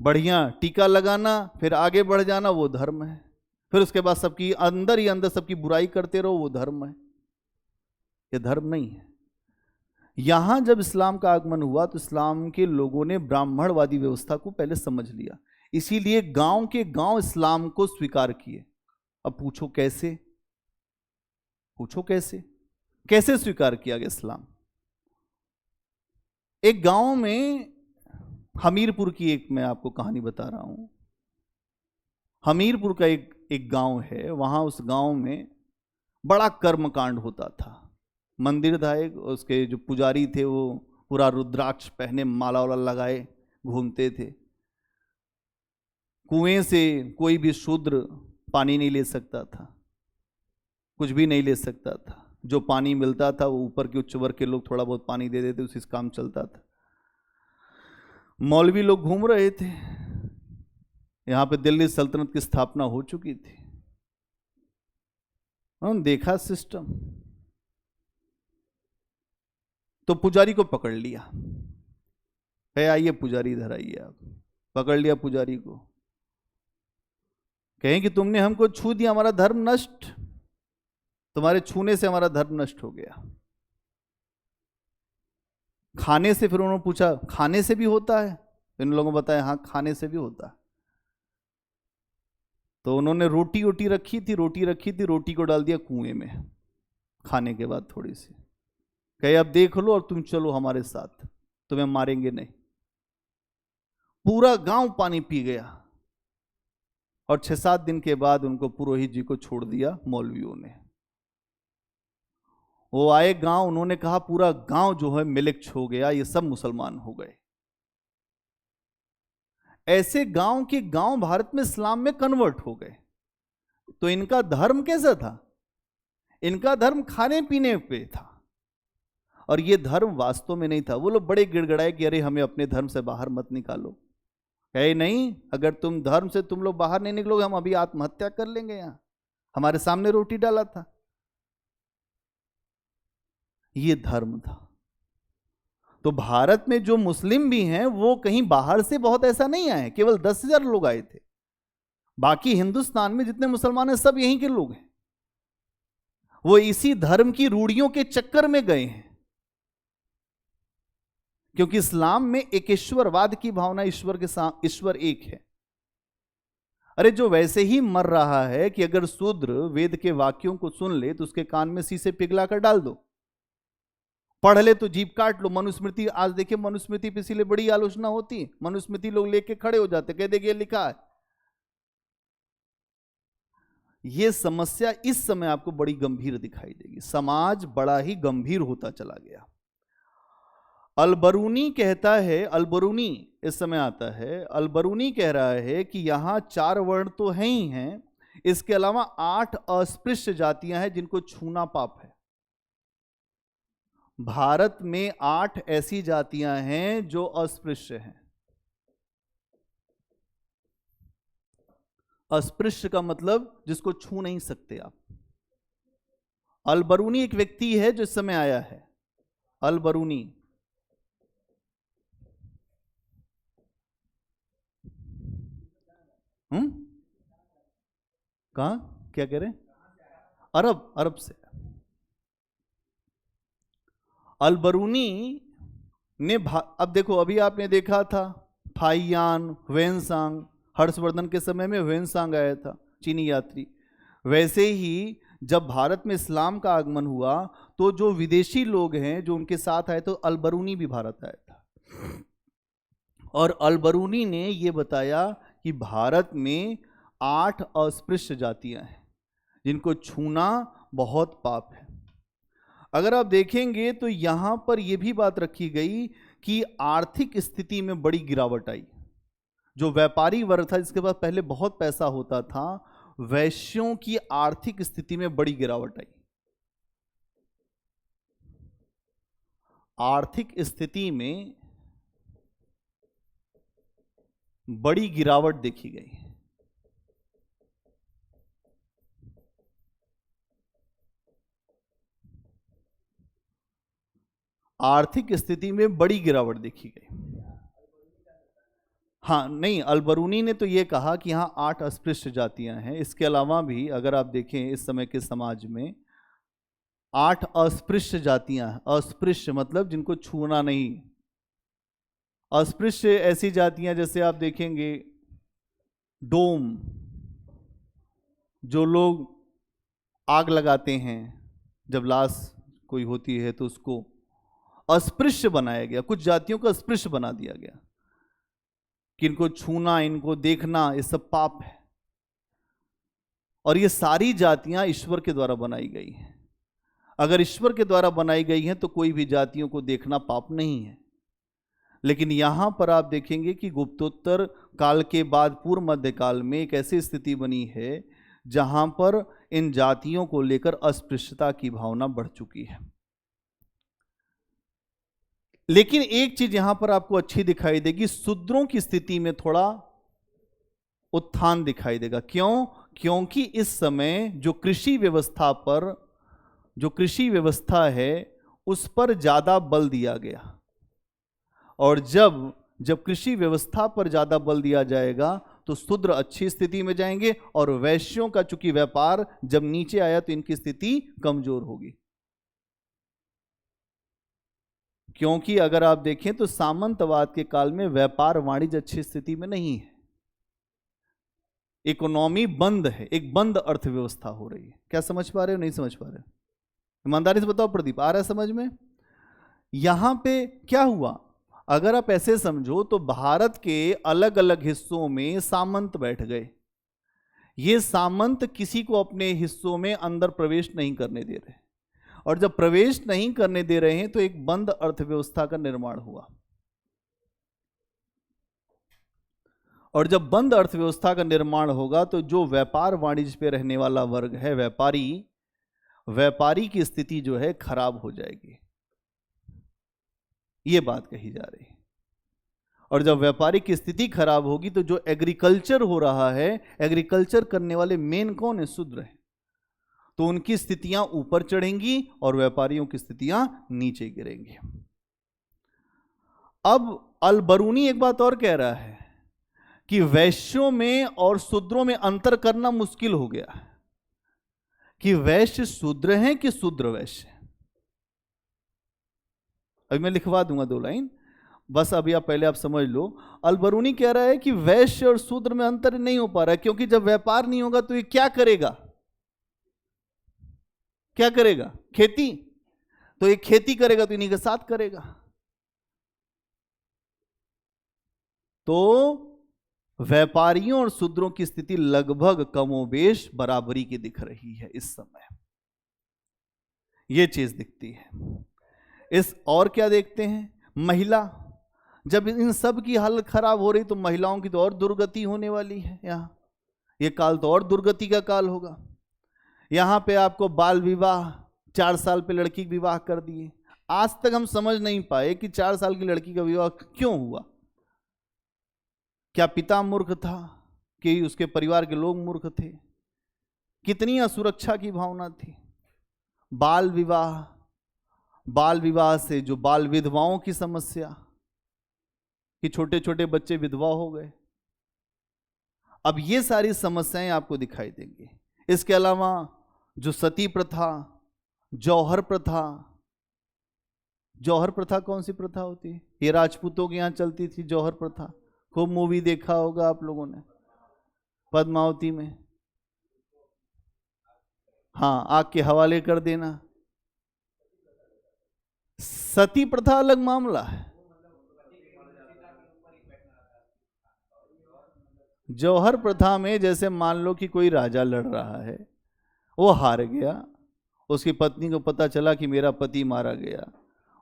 बढ़िया टीका लगाना, फिर आगे बढ़ जाना, वो धर्म है। फिर उसके बाद सबकी अंदर ही अंदर सबकी बुराई करते रहो, वो धर्म है। ये धर्म नहीं है। यहां जब इस्लाम का आगमन हुआ तो इस्लाम के लोगों ने ब्राह्मणवादी व्यवस्था को पहले समझ लिया। इसीलिए गांव के गांव इस्लाम को स्वीकार किए। अब पूछो कैसे? पूछो कैसे? कैसे स्वीकार किया गया इस्लाम? एक गांव में, हमीरपुर की एक मैं आपको कहानी बता रहा हूं। हमीरपुर का एक गांव है। वहां उस गांव में बड़ा कर्मकांड होता था। मंदिर था एक, उसके जो पुजारी थे वो पूरा रुद्राक्ष पहने, माला वाला लगाए घूमते थे। कुएं से कोई भी शूद्र पानी नहीं ले सकता था, कुछ भी नहीं ले सकता था। जो पानी मिलता था वो ऊपर के उच्च वर्ग के लोग थोड़ा बहुत पानी दे देते, उसी से काम चलता था। मौलवी लोग घूम रहे थे। यहां पे दिल्ली सल्तनत की स्थापना हो चुकी थी। उन्होंने देखा सिस्टम, तो पुजारी को पकड़ लिया। है आइए पुजारी, इधर आइए। आप पकड़ लिया पुजारी को। कहें कि तुमने हमको छू दिया, हमारा धर्म नष्ट, तुम्हारे छूने से हमारा धर्म नष्ट हो गया। खाने से, फिर उन्होंने पूछा खाने से भी होता है? इन लोगों ने बताया हाँ खाने से भी होता है। तो उन्होंने रोटी रखी थी, रोटी को डाल दिया कुएं में खाने के बाद थोड़ी सी। कहे अब देख लो और तुम चलो हमारे साथ, तुम्हें मारेंगे नहीं। पूरा गांव पानी पी गया और 6-7 दिन के बाद उनको पुरोहित जी को छोड़ दिया मौलवियों ने। वो आए गांव, उन्होंने कहा पूरा गांव जो है मिलिक्च हो गया, ये सब मुसलमान हो गए। ऐसे गांव के गांव भारत में इस्लाम में कन्वर्ट हो गए। तो इनका धर्म कैसा था? इनका धर्म खाने पीने पे था, और ये धर्म वास्तव में नहीं था। वो लोग बड़े गिड़गड़ाए कि अरे हमें अपने धर्म से बाहर मत निकालो। कहे नहीं, अगर तुम धर्म से तुम लोग बाहर नहीं निकलोगे, हम अभी आत्महत्या कर लेंगे। यहां हमारे सामने रोटी डाला था, ये धर्म था। तो भारत में जो मुस्लिम भी हैं वो कहीं बाहर से बहुत ऐसा नहीं आए, केवल 10,000 लोग आए थे। बाकी हिंदुस्तान में जितने मुसलमान हैं सब यहीं के लोग हैं। वो इसी धर्म की रूढ़ियों के चक्कर में गए हैं, क्योंकि इस्लाम में एकेश्वरवाद की भावना, ईश्वर के साथ ईश्वर एक है। अरे जो वैसे ही मर रहा है कि अगर शूद्र वेद के वाक्यों को सुन ले तो उसके कान में शीशे पिघला कर डाल दो, पढ़ ले तो जीभ काट लो। मनुस्मृति, आज देखिए मनुस्मृति पे इसीलिए बड़ी आलोचना होती है, मनुस्मृति लोग लेके खड़े हो जाते, कह देंगे ये लिखा है। ये समस्या इस समय आपको बड़ी गंभीर दिखाई देगी। समाज बड़ा ही गंभीर होता चला गया। अलबरूनी कहता है, अलबरूनी इस समय आता है, अलबरूनी कह रहा है कि यहां 4 वर्ण तो हैं ही हैं, इसके अलावा 8 अस्पृश्य जातियां हैं जिनको छूना पाप है। भारत में 8 ऐसी जातियां हैं जो अस्पृश्य हैं। अस्पृश्य का मतलब जिसको छू नहीं सकते आप। अलबरूनी एक व्यक्ति है जो इस समय आया है, अलबरूनी। कहां, क्या कह रहे हैं? अरब, अरब से। अलबरूनी ने अब देखो, अभी आपने देखा था फाइयान, ह्वेनसांग, हर्षवर्धन के समय में ह्वेनसांग आया था, चीनी यात्री। वैसे ही जब भारत में इस्लाम का आगमन हुआ तो जो विदेशी लोग हैं जो उनके साथ आए, तो अलबरूनी भी भारत आया था। और अलबरूनी ने यह बताया कि भारत में 8 अस्पृश्य जातियां हैं जिनको छूना बहुत पाप है। अगर आप देखेंगे तो यहां पर यह भी बात रखी गई कि आर्थिक स्थिति में बड़ी गिरावट आई। जो व्यापारी वर्ग था जिसके पास पहले बहुत पैसा होता था, वैश्यों की आर्थिक स्थिति में बड़ी गिरावट आई। आर्थिक स्थिति में बड़ी गिरावट देखी गई। आर्थिक स्थिति में बड़ी गिरावट देखी गई। हाँ, नहीं, अलबरूनी ने तो ये कहा कि यहाँ 8 अस्पृश्य जातियां हैं। इसके अलावा भी अगर आप देखें इस समय के समाज में 8 अस्पृश्य जातियां हैं। अस्पृश्य मतलब जिनको छूना नहीं। अस्पृश्य ऐसी जातियां जैसे आप देखेंगे डोम, जो लोग आग लगाते हैं जब लाश कोई होती है तो उसको अस्पृश्य बनाया गया। कुछ जातियों को अस्पृश्य बना दिया गया कि इनको छूना, इनको देखना, ये सब पाप है। और ये सारी जातियां ईश्वर के द्वारा बनाई गई हैं। अगर ईश्वर के द्वारा बनाई गई हैं तो कोई भी जातियों को देखना पाप नहीं है। लेकिन यहां पर आप देखेंगे कि गुप्तोत्तर काल के बाद पूर्व मध्य काल में एक ऐसी स्थिति बनी है जहां पर इन जातियों को लेकर अस्पृश्यता की भावना बढ़ चुकी है। लेकिन एक चीज यहां पर आपको अच्छी दिखाई देगी, शूद्रों की स्थिति में थोड़ा उत्थान दिखाई देगा। क्यों? क्योंकि इस समय जो कृषि व्यवस्था है उस पर ज्यादा बल दिया गया। और जब कृषि व्यवस्था पर ज्यादा बल दिया जाएगा तो शूद्र अच्छी स्थिति में जाएंगे, और वैश्यों का चूंकि व्यापार जब नीचे आया तो इनकी स्थिति कमजोर होगी। क्योंकि अगर आप देखें तो सामंतवाद के काल में व्यापार वाणिज्य अच्छी स्थिति में नहीं है। इकोनॉमी बंद है, एक बंद अर्थव्यवस्था हो रही है। क्या समझ पा रहे हो, नहीं समझ पा रहे हो? ईमानदारी से बताओ प्रदीप, आ रहा है समझ में? यहां पे क्या हुआ, अगर आप ऐसे समझो तो भारत के अलग अलग हिस्सों में सामंत बैठ गए। ये सामंत किसी को अपने हिस्सों में अंदर प्रवेश नहीं करने दे रहे, और जब प्रवेश नहीं करने दे रहे हैं तो एक बंद अर्थव्यवस्था का निर्माण हुआ। और जब बंद अर्थव्यवस्था का निर्माण होगा तो जो व्यापार वाणिज्य पे रहने वाला वर्ग है, व्यापारी की स्थिति जो है खराब हो जाएगी। ये बात कही जा रही है। और जब व्यापारी की स्थिति खराब होगी तो जो एग्रीकल्चर हो रहा है, एग्रीकल्चर करने वाले मेन कौन है? शूद्र है। तो उनकी स्थितियां ऊपर चढ़ेंगी और व्यापारियों की स्थितियां नीचे गिरेंगी। अब अल-बरूनी एक बात और कह रहा है कि वैश्यों में और शूद्रों में अंतर करना मुश्किल हो गया है कि वैश्य शूद्र हैं कि शूद्र वैश्य हैं। अभी मैं लिखवा दूंगा 2 लाइन, बस अभी पहले आप समझ लो। अल-बरूनी कह रहा है कि वैश्य और शूद्र में अंतर नहीं हो पा रहा है, क्योंकि जब व्यापार नहीं होगा तो ये क्या करेगा? क्या करेगा? खेती। तो ये खेती करेगा तो इन्हीं के साथ करेगा। तो व्यापारियों और शूद्रों की स्थिति लगभग कमोबेश बराबरी की दिख रही है इस समय। ये चीज दिखती है। और क्या देखते हैं? महिला। जब इन सब की हालत खराब हो रही तो महिलाओं की तो और दुर्गति होने वाली है। यहां ये काल तो और दुर्गति का काल होगा। यहां पे आपको बाल विवाह, 4 साल पे लड़की विवाह कर दिए। आज तक हम समझ नहीं पाए कि 4 साल की लड़की का विवाह क्यों हुआ। क्या पिता मूर्ख था कि उसके परिवार के लोग मूर्ख थे? कितनी असुरक्षा की भावना थी। बाल विवाह से जो बाल विधवाओं की समस्या कि छोटे छोटे बच्चे विधवा हो गए, अब ये सारी समस्याएं आपको दिखाई देंगी। इसके अलावा जो सती प्रथा, जौहर प्रथा। जौहर प्रथा कौन सी प्रथा होती है? ये राजपूतों के यहां चलती थी जौहर प्रथा। खूब मूवी देखा होगा आप लोगों ने, पद्मावती में। हाँ, आग के हवाले कर देना। सती प्रथा अलग मामला है। जौहर प्रथा में जैसे मान लो कि कोई राजा लड़ रहा है, वो हार गया, उसकी पत्नी को पता चला कि मेरा पति मारा गया,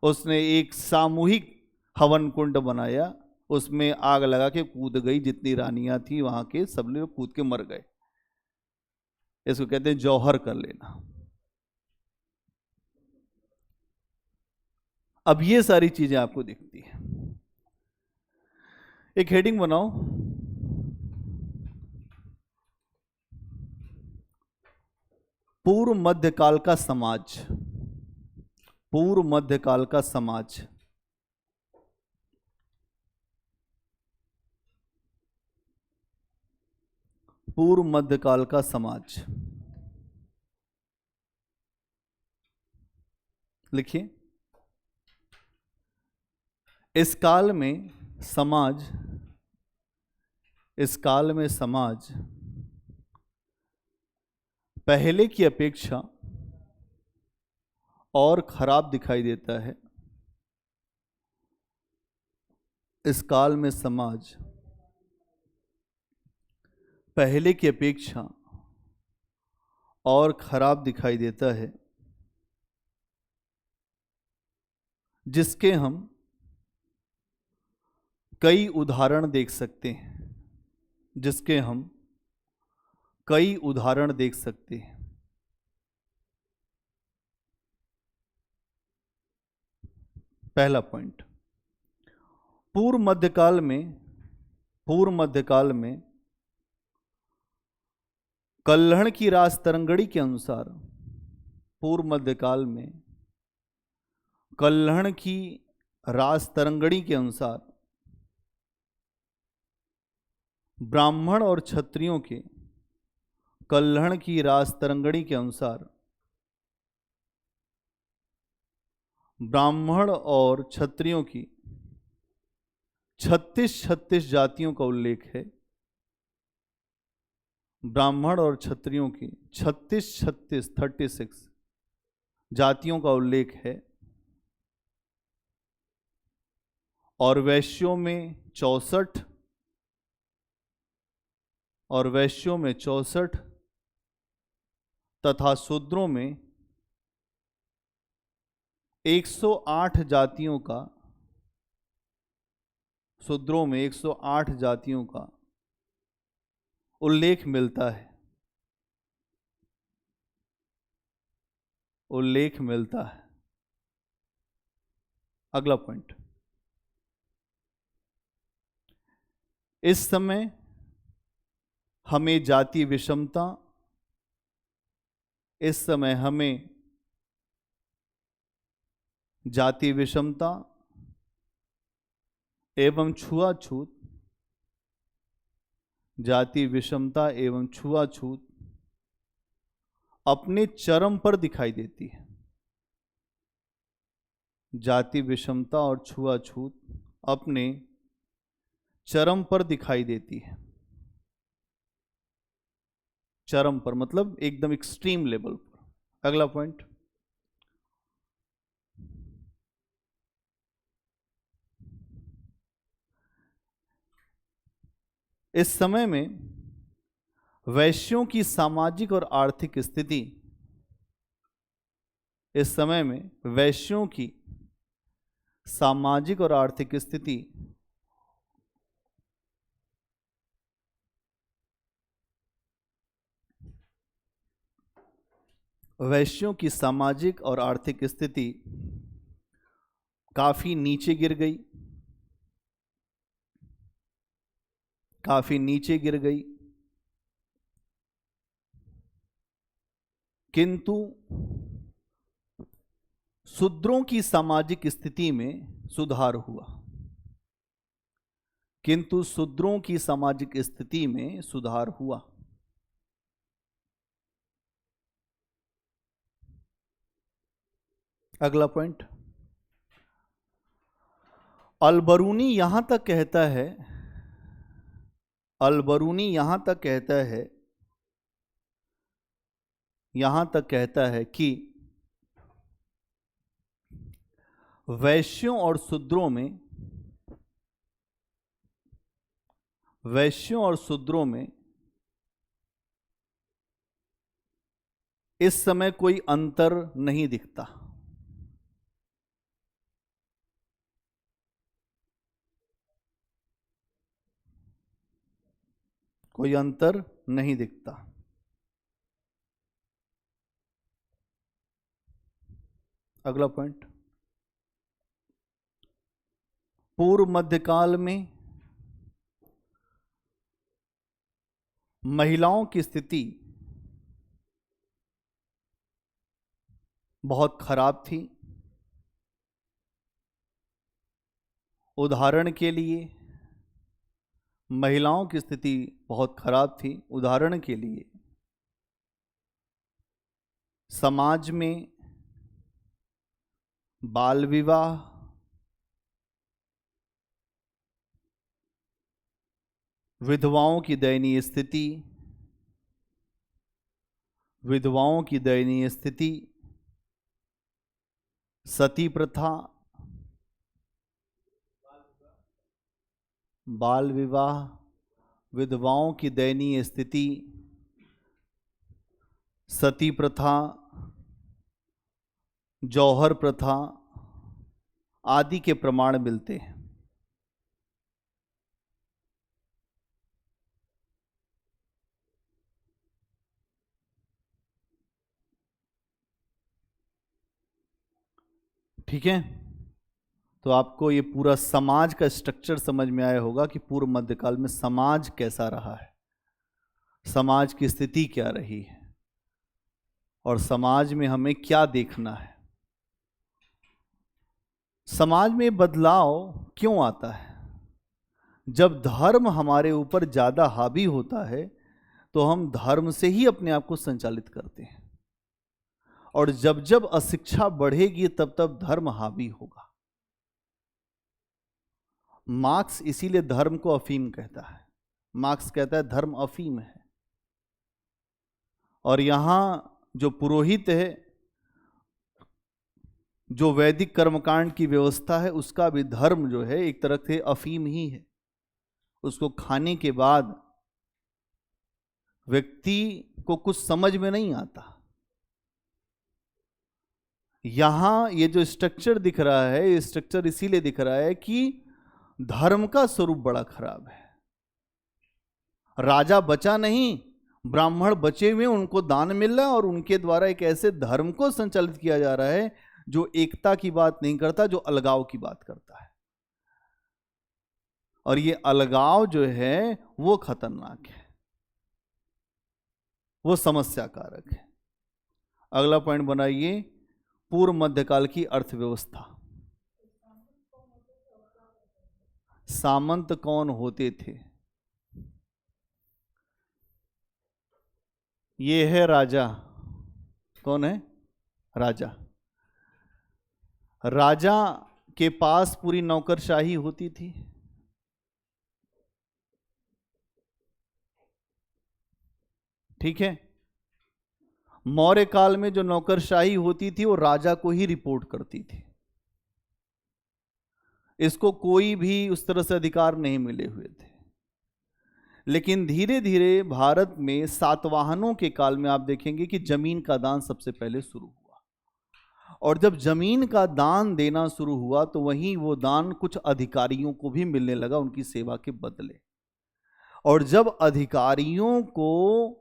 उसने एक सामूहिक हवन कुंड बनाया, उसमें आग लगा के कूद गई। जितनी रानियां थी वहां के सब लोग कूद के मर गए। इसको कहते हैं जौहर कर लेना। अब ये सारी चीजें आपको दिखती है। एक हेडिंग बनाओ, पूर्व मध्यकाल का समाज। पूर्व मध्यकाल का समाज। पूर्व मध्यकाल का समाज लिखिए। इस काल में समाज पहले की अपेक्षा और खराब दिखाई देता है। इस काल में समाज पहले की अपेक्षा और खराब दिखाई देता है, जिसके हम कई उदाहरण देख सकते हैं। पहला पॉइंट, पूर्व मध्यकाल में कल्हण की रास तरंगड़ी के अनुसार, पूर्व मध्यकाल में कल्हण की रास तरंगड़ी के अनुसार ब्राह्मण और क्षत्रियों के कल्हण की रास तरंगड़ी के अनुसार ब्राह्मण और क्षत्रियों की 36 जातियों का उल्लेख है। ब्राह्मण और क्षत्रियों की 36 जातियों का उल्लेख है, और वैश्यों में 64 तथा शूद्रों में 108 जातियों का उल्लेख मिलता है। अगला पॉइंट, इस समय हमें जाति विषमता इस समय हमें जाति विषमता एवं छुआछूत, जाति विषमता एवं छुआछूत अपने चरम पर दिखाई देती है। जाति विषमता और छुआछूत अपने चरम पर दिखाई देती है। चरम पर मतलब एकदम एक्सट्रीम लेवल पर। अगला पॉइंट, इस समय में वैश्यों की सामाजिक और आर्थिक स्थिति, इस समय में वैश्यों की सामाजिक और आर्थिक स्थिति वैश्यों की सामाजिक और आर्थिक स्थिति काफी नीचे गिर गई, काफी नीचे गिर गई, किंतु शूद्रों की सामाजिक स्थिति में सुधार हुआ, किंतु शूद्रों की सामाजिक स्थिति में सुधार हुआ। अगला पॉइंट, अलबरूनी यहां तक कहता है, अलबरूनी यहां तक कहता है कि वैश्यों और शूद्रों में इस समय कोई अंतर नहीं दिखता। कोई अंतर नहीं दिखता। अगला पॉइंट, पूर्व मध्यकाल में महिलाओं की स्थिति बहुत खराब थी। उदाहरण के लिए महिलाओं की स्थिति बहुत खराब थी। उदाहरण के लिए समाज में बाल विवाह, विधवाओं की दयनीय स्थिति, सती प्रथा, बाल विवाह, विधवाओं की दयनीय स्थिति, सती प्रथा, जौहर प्रथा आदि के प्रमाण मिलते हैं। ठीक है, तो आपको ये पूरा समाज का स्ट्रक्चर समझ में आया होगा कि पूर्व मध्यकाल में समाज कैसा रहा है, समाज की स्थिति क्या रही है और समाज में हमें क्या देखना है। समाज में बदलाव क्यों आता है? जब धर्म हमारे ऊपर ज्यादा हावी होता है तो हम धर्म से ही अपने आप को संचालित करते हैं, और जब जब अशिक्षा बढ़ेगी तब तब धर्म हावी होगा। मार्क्स इसीलिए धर्म को अफीम कहता है। मार्क्स कहता है धर्म अफीम है। और यहां जो पुरोहित है, जो वैदिक कर्मकांड की व्यवस्था है, उसका भी धर्म जो है एक तरह से अफीम ही है। उसको खाने के बाद व्यक्ति को कुछ समझ में नहीं आता। यहां ये जो स्ट्रक्चर दिख रहा है, ये स्ट्रक्चर इसीलिए दिख रहा है कि धर्म का स्वरूप बड़ा खराब है। राजा बचा नहीं, ब्राह्मण बचे हुए, उनको दान मिल रहा है और उनके द्वारा एक ऐसे धर्म को संचालित किया जा रहा है जो एकता की बात नहीं करता, जो अलगाव की बात करता है। और ये अलगाव जो है वो खतरनाक है, वो समस्या कारक है। अगला पॉइंट बनाइए, पूर्व मध्यकाल की अर्थव्यवस्था। सामंत कौन होते थे? ये है राजा। कौन है? राजा। राजा के पास पूरी नौकरशाही होती थी। ठीक है, मौर्य काल में जो नौकरशाही होती थी वो राजा को ही रिपोर्ट करती थी। इसको कोई भी उस तरह से अधिकार नहीं मिले हुए थे। लेकिन धीरे धीरे भारत में सातवाहनों के काल में आप देखेंगे कि जमीन का दान सबसे पहले शुरू हुआ, और जब जमीन का दान देना शुरू हुआ तो वहीं वो दान कुछ अधिकारियों को भी मिलने लगा उनकी सेवा के बदले। और जब अधिकारियों को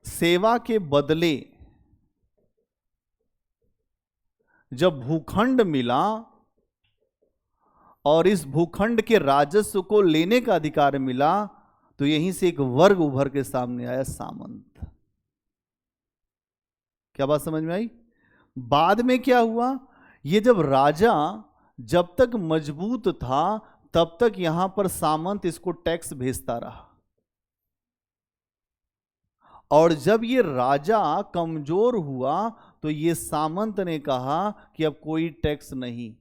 सेवा के बदले जब भूखंड मिला और इस भूखंड के राजस्व को लेने का अधिकार मिला, तो यहीं से एक वर्ग उभर के सामने आया, सामंत। क्या बात समझ में आई? बाद में क्या हुआ, ये जब राजा जब तक मजबूत था तब तक यहां पर सामंत इसको टैक्स भेजता रहा, और जब ये राजा कमजोर हुआ तो ये सामंत ने कहा कि अब कोई टैक्स नहीं।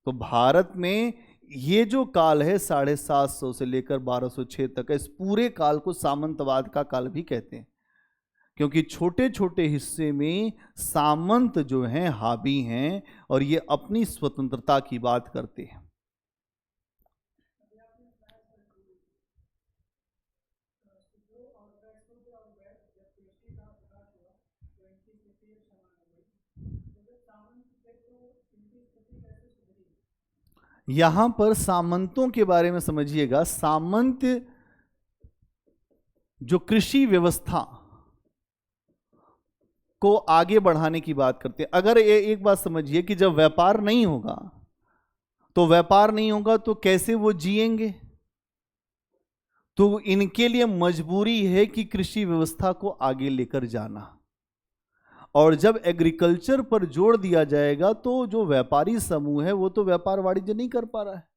तो भारत में ये जो काल है 750 से लेकर 1206 तक, इस पूरे काल को सामंतवाद का काल भी कहते हैं, क्योंकि छोटे छोटे हिस्से में सामंत जो हैं हावी हैं और ये अपनी स्वतंत्रता की बात करते हैं। यहां पर सामंतों के बारे में समझिएगा। सामंत जो कृषि व्यवस्था को आगे बढ़ाने की बात करते हैं। अगर एक बात समझिए कि जब व्यापार नहीं होगा तो कैसे वो जिएंगे? तो इनके लिए मजबूरी है कि कृषि व्यवस्था को आगे लेकर जाना, और जब एग्रीकल्चर पर जोर दिया जाएगा तो जो व्यापारी समूह है वो तो व्यापार वाणिज्य नहीं कर पा रहा है,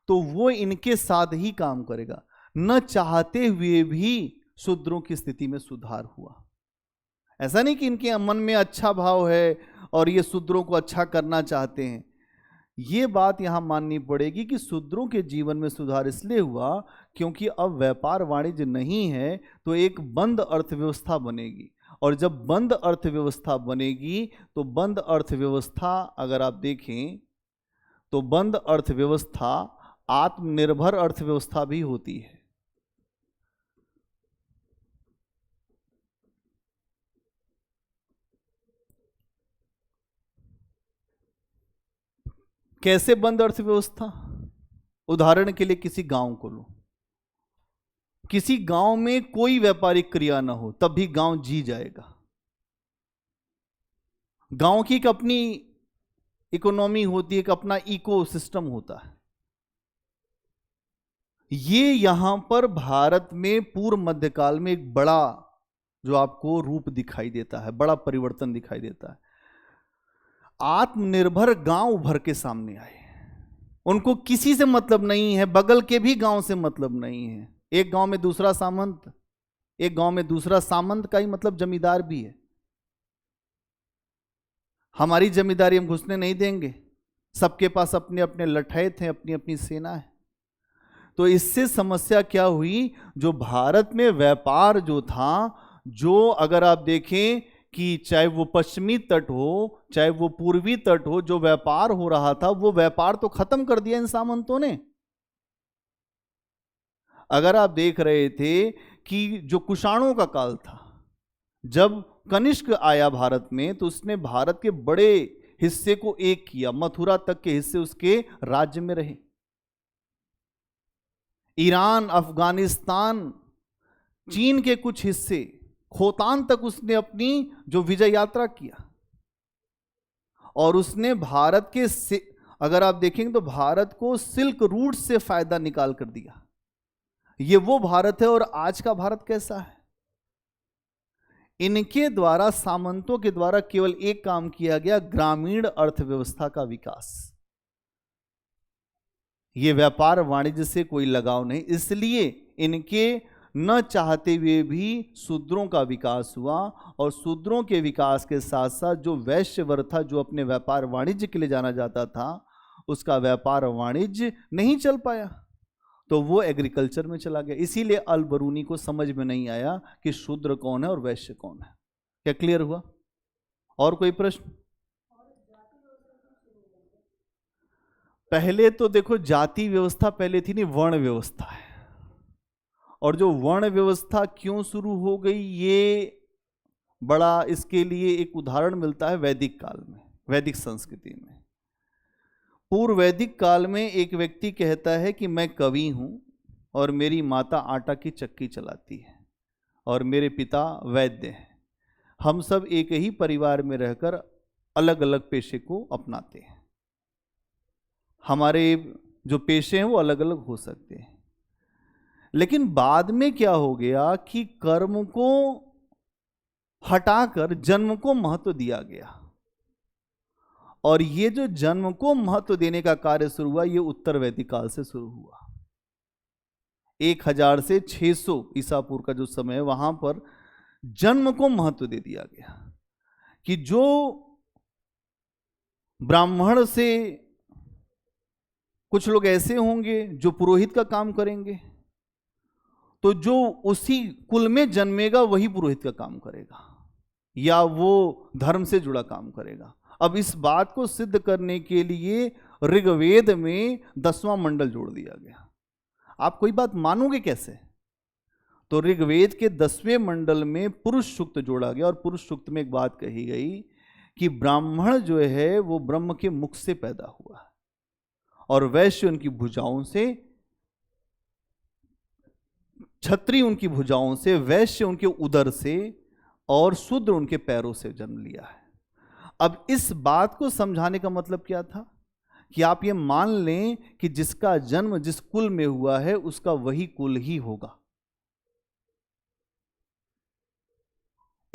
तो वो इनके साथ ही काम करेगा। न चाहते हुए भी शूद्रों की स्थिति में सुधार हुआ। ऐसा नहीं कि इनके मन में अच्छा भाव है और ये शूद्रों को अच्छा करना चाहते हैं। ये बात यहां माननी पड़ेगी कि शूद्रों के जीवन में सुधार इसलिए हुआ क्योंकि अब व्यापार वाणिज्य नहीं है, तो एक बंद अर्थव्यवस्था बनेगी, और जब बंद अर्थव्यवस्था बनेगी तो बंद अर्थव्यवस्था अगर आप देखें तो बंद अर्थव्यवस्था आत्मनिर्भर अर्थव्यवस्था भी होती है। कैसे बंद अर्थव्यवस्था? उदाहरण के लिए किसी गांव को लो, किसी गांव में कोई व्यापारिक क्रिया ना हो तब भी गांव जी जाएगा। गांव की एक अपनी इकोनॉमी होती है, एक अपना इकोसिस्टम होता है। ये यहां पर भारत में पूर्व मध्यकाल में एक बड़ा जो आपको रूप दिखाई देता है, बड़ा परिवर्तन दिखाई देता है। आत्मनिर्भर गांव उभर के सामने आए, उनको किसी से मतलब नहीं है, बगल के भी गांव से मतलब नहीं है। एक गांव में दूसरा सामंत, एक गांव में दूसरा सामंत का ही मतलब जमींदार भी है। हमारी जमींदारी हम घुसने नहीं देंगे, सबके पास अपने अपने लठैत हैं, अपनी अपनी सेना है। तो इससे समस्या क्या हुई, जो भारत में व्यापार जो था, जो अगर आप देखें कि चाहे वो पश्चिमी तट हो चाहे वो पूर्वी तट हो, जो व्यापार हो रहा था वो व्यापार तो खत्म कर दिया इन सामंतों ने। अगर आप देख रहे थे कि जो कुषाणों का काल था, जब कनिष्क आया भारत में तो उसने भारत के बड़े हिस्से को एक किया, मथुरा तक के हिस्से उसके राज्य में रहे। ईरान, अफगानिस्तान, चीन के कुछ हिस्से, खोतान तक उसने अपनी जो विजय यात्रा किया, और उसने भारत के अगर आप देखेंगे तो भारत को सिल्क रूट से फायदा निकाल कर दिया। ये वो भारत है। और आज का भारत कैसा है? इनके द्वारा, सामंतों के द्वारा केवल एक काम किया गया, ग्रामीण अर्थव्यवस्था का विकास। ये व्यापार वाणिज्य से कोई लगाव नहीं, इसलिए इनके न चाहते हुए भी शूद्रों का विकास हुआ। और शूद्रों के विकास के साथ साथ जो वैश्य वर्ग था, जो अपने व्यापार वाणिज्य के लिए जाना जाता था, उसका व्यापार वाणिज्य नहीं चल पाया, तो वो एग्रीकल्चर में चला गया। इसीलिए अल बरूनी को समझ में नहीं आया कि शूद्र कौन है और वैश्य कौन है। क्या क्लियर हुआ? और कोई प्रश्न? पहले तो देखो, जाति व्यवस्था पहले थी नहीं, वर्ण व्यवस्था है। और जो वर्ण व्यवस्था क्यों शुरू हो गई, ये बड़ा, इसके लिए एक उदाहरण मिलता है वैदिक काल में, वैदिक संस्कृति में। पूर्व वैदिक काल में एक व्यक्ति कहता है कि मैं कवि हूं और मेरी माता आटा की चक्की चलाती है और मेरे पिता वैद्य हैं। हम सब एक ही परिवार में रहकर अलग अलग पेशे को अपनाते हैं। हमारे जो पेशे हैं वो अलग अलग हो सकते हैं। लेकिन बाद में क्या हो गया कि कर्म को हटाकर जन्म को महत्व दिया गया। और ये जो जन्म को महत्व देने का कार्य शुरू हुआ, ये उत्तर वैदिक काल से शुरू हुआ। 1000 से 600 ईसा पूर्व का जो समय है, वहां पर जन्म को महत्व दे दिया गया कि जो ब्राह्मण से कुछ लोग ऐसे होंगे जो पुरोहित का काम करेंगे, तो जो उसी कुल में जन्मेगा वही पुरोहित का काम करेगा या वो धर्म से जुड़ा काम करेगा। अब इस बात को सिद्ध करने के लिए ऋग्वेद में 10वां मंडल जोड़ दिया गया। आप कोई बात मानोगे कैसे? तो ऋग्वेद के 10वें मंडल में पुरुष सूक्त जोड़ा गया और पुरुष सूक्त में एक बात कही गई कि ब्राह्मण जो है वो ब्रह्म के मुख से पैदा हुआ और वैश्य उनकी भुजाओं से, क्षत्रिय उनकी भुजाओं से, वैश्य उनके उदर से और शूद्र उनके पैरों से जन्म लिया है। अब इस बात को समझाने का मतलब क्या था कि आप ये मान लें कि जिसका जन्म जिस कुल में हुआ है उसका वही कुल ही होगा।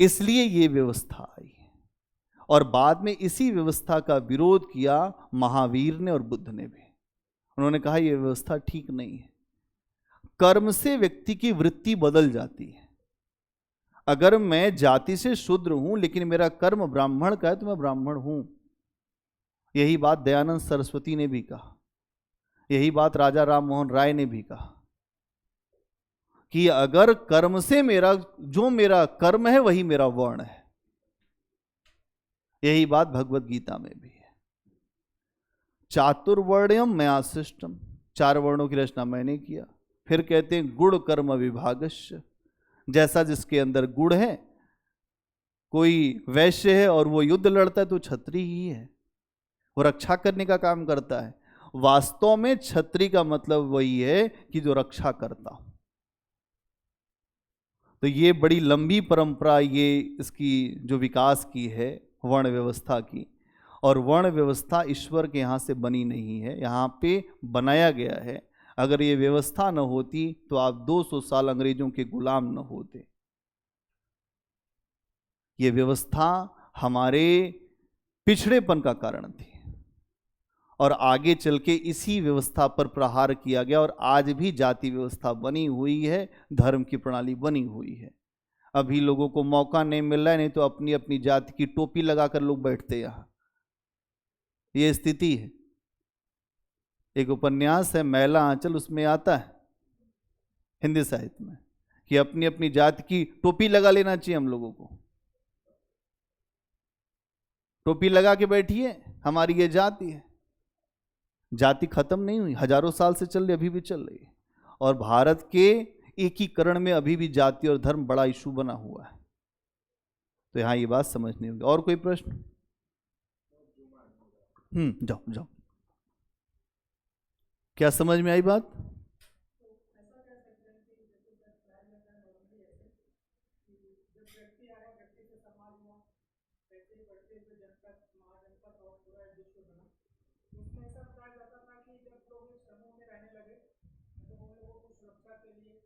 इसलिए ये व्यवस्था आई और बाद में इसी व्यवस्था का विरोध किया महावीर ने और बुद्ध ने भी। उन्होंने कहा यह व्यवस्था ठीक नहीं है। कर्म से व्यक्ति की वृत्ति बदल जाती है। अगर मैं जाति से शूद्र हूं लेकिन मेरा कर्म ब्राह्मण का है तो मैं ब्राह्मण हूं। यही बात दयानंद सरस्वती ने भी कहा, यही बात राजा राम मोहन राय ने भी कहा कि अगर कर्म से जो मेरा कर्म है वही मेरा वर्ण है। यही बात भगवत गीता में भी है। चातुर्वर्ण्यम मया सृष्टम, 4 वर्णों की रचना मैंने किया। फिर कहते हैं गुण कर्म विभागस्य, जैसा जिसके अंदर गुण है, कोई वैश्य है और वो युद्ध लड़ता है तो क्षत्रिय ही है, वो रक्षा करने का काम करता है। वास्तव में क्षत्रिय का मतलब वही है कि जो रक्षा करता हो। तो ये बड़ी लंबी परंपरा, ये इसकी जो विकास की है वर्ण व्यवस्था की, और वर्ण व्यवस्था ईश्वर के यहाँ से बनी नहीं है, यहाँ पे बनाया गया है। अगर ये व्यवस्था न होती तो आप 200 साल अंग्रेजों के गुलाम न होते। ये व्यवस्था हमारे पिछड़ेपन का कारण थी और आगे चल के इसी व्यवस्था पर प्रहार किया गया और आज भी जाति व्यवस्था बनी हुई है, धर्म की प्रणाली बनी हुई है। अभी लोगों को मौका नहीं मिल रहा है, नहीं तो अपनी अपनी जाति की टोपी लगाकर लोग बैठते यहाँ। ये स्थिति है। एक उपन्यास है मैला आंचल, उसमें आता है हिंदी साहित्य में कि अपनी अपनी जाति की टोपी लगा लेना चाहिए हम लोगों को। टोपी लगा के बैठिए, हमारी ये जाति है। जाति खत्म नहीं हुई, हजारों साल से चल रही, अभी भी चल रही है। और भारत के एकीकरण में अभी भी जाति और धर्म बड़ा इशू बना हुआ है। तो यहां ये बात समझनी होगी। और कोई प्रश्न? जाओ जाओ। क्या समझ में आई बात? उसमें ऐसा बताया जाता था कि जब लोग एक समूह में रहने लगे तो उन लोगों को सुरक्षा के लिए,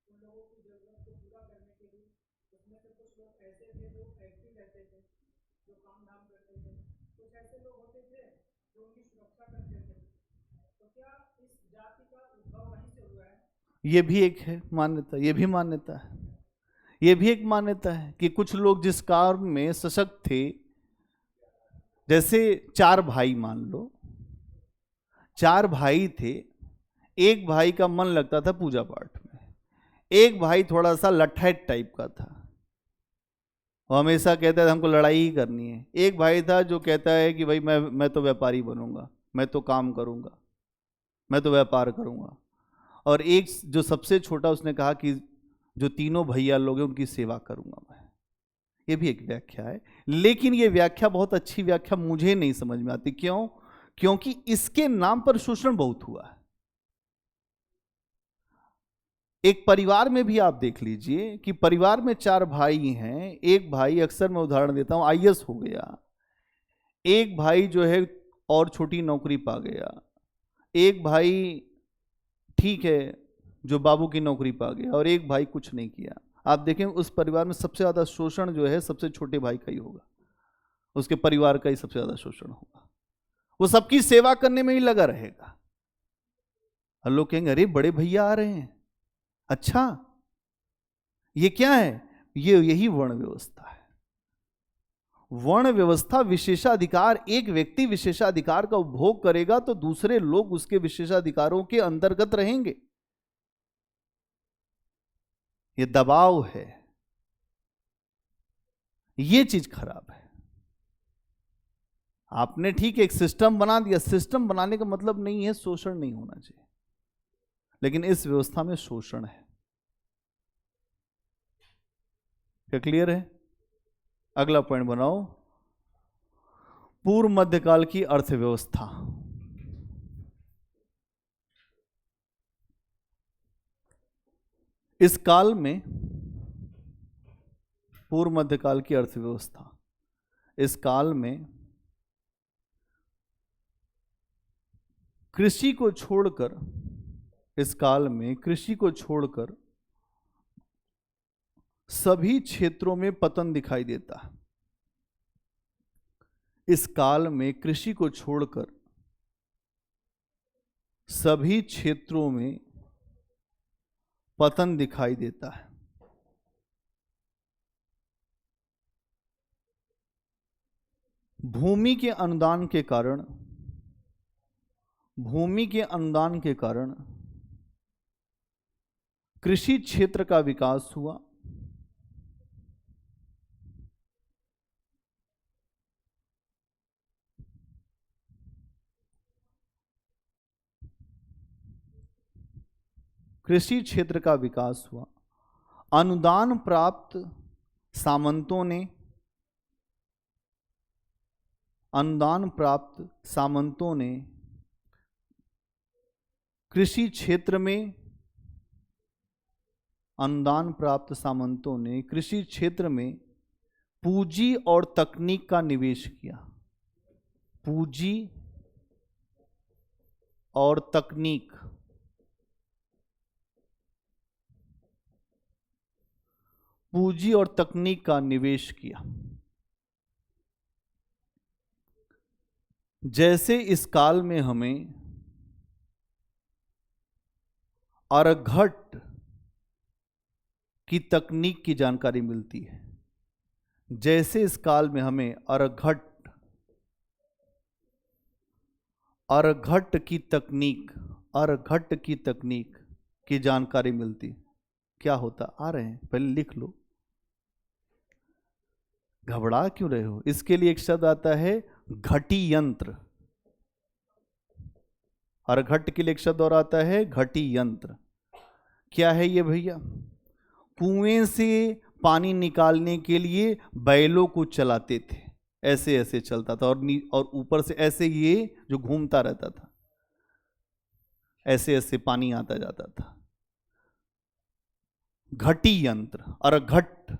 उन लोगों की जरूरत को पूरा करने के लिए उसमें से कुछ लोग ऐसे थे जो एक्टिव रहते थे, जो काम धाम करते थे, कुछ ऐसे लोग होते थे जो उनकी सुरक्षा करते थे। तो क्या इस जाति का उद्भव वहीं से हुआ है? ये भी एक है मान्यता, ये भी मान्यता है, ये भी एक मान्यता है कि कुछ लोग जिस कार्य में सशक्त थे, जैसे 4 भाई मान लो, 4 भाई थे, एक भाई का मन लगता था पूजा पाठ में, एक भाई थोड़ा सा लट्ठैत टाइप का था, वो हमेशा कहता था हमको लड़ाई ही करनी है। एक भाई था जो कहता है कि भाई मैं तो व्यापारी बनूंगा, मैं तो काम करूंगा, मैं तो व्यापार करूंगा। और एक जो सबसे छोटा, उसने कहा कि जो तीनों भैया लोग हैं उनकी सेवा करूंगा मैं। ये भी एक व्याख्या है, लेकिन ये व्याख्या बहुत अच्छी व्याख्या मुझे नहीं समझ में आती। क्यों? क्योंकि इसके नाम पर शोषण बहुत हुआ है। एक परिवार में भी आप देख लीजिए कि परिवार में 4 भाई हैं, एक भाई, अक्सर मैं उदाहरण देता हूं, आईएएस हो गया, एक भाई जो है और छोटी नौकरी पा गया, एक भाई ठीक है जो बाबू की नौकरी पा गया, और एक भाई कुछ नहीं किया। आप देखें उस परिवार में सबसे ज्यादा शोषण जो है सबसे छोटे भाई का ही होगा, उसके परिवार का ही सबसे ज्यादा शोषण होगा। वो सबकी सेवा करने में ही लगा रहेगा। और लोग कहेंगे अरे बड़े भैया आ रहे हैं, अच्छा ये क्या है? ये यही वर्ण व्यवस्था है। वर्ण व्यवस्था विशेषाधिकार, एक व्यक्ति विशेषाधिकार का उपभोग करेगा तो दूसरे लोग उसके विशेषाधिकारों के अंतर्गत रहेंगे। ये दबाव है, ये चीज खराब है। आपने ठीक एक सिस्टम बना दिया, सिस्टम बनाने का मतलब नहीं है शोषण नहीं होना चाहिए, लेकिन इस व्यवस्था में शोषण है। क्या क्लियर है? अगला पॉइंट बनाओ, पूर्व मध्यकाल की अर्थव्यवस्था। इस काल में, पूर्व मध्यकाल की अर्थव्यवस्था, इस काल में कृषि को छोड़कर, इस काल में कृषि को छोड़कर सभी क्षेत्रों में पतन दिखाई देता है। इस काल में कृषि को छोड़कर सभी क्षेत्रों में पतन दिखाई देता है। भूमि के अनुदान के कारण, भूमि के अनुदान के कारण कृषि क्षेत्र का विकास हुआ। कृषि क्षेत्र का विकास हुआ। अनुदान प्राप्त सामंतों ने, अनुदान प्राप्त सामंतों ने कृषि क्षेत्र में, अनुदान प्राप्त सामंतों ने कृषि क्षेत्र में पूंजी और तकनीक का निवेश किया। पूंजी और तकनीक, पूंजी और तकनीक का निवेश किया। जैसे इस काल में हमें अरघट की तकनीक की जानकारी मिलती है, जैसे इस काल में हमें अरघट, अरघट की तकनीक, अरघट की तकनीक की जानकारी मिलती, क्या होता? आ रहे हैं, पहले लिख लो, घबरा क्यों रहे हो? इसके लिए एक शब्द आता है घटी यंत्र। अरघट के लिए एक शब्द और आता है घटी यंत्र। क्या है ये भैया? कुएं से पानी निकालने के लिए बैलों को चलाते थे, ऐसे ऐसे चलता था, और ऊपर से ऐसे ये जो घूमता रहता था, ऐसे ऐसे पानी आता जाता था। घटी यंत्र, अरघट।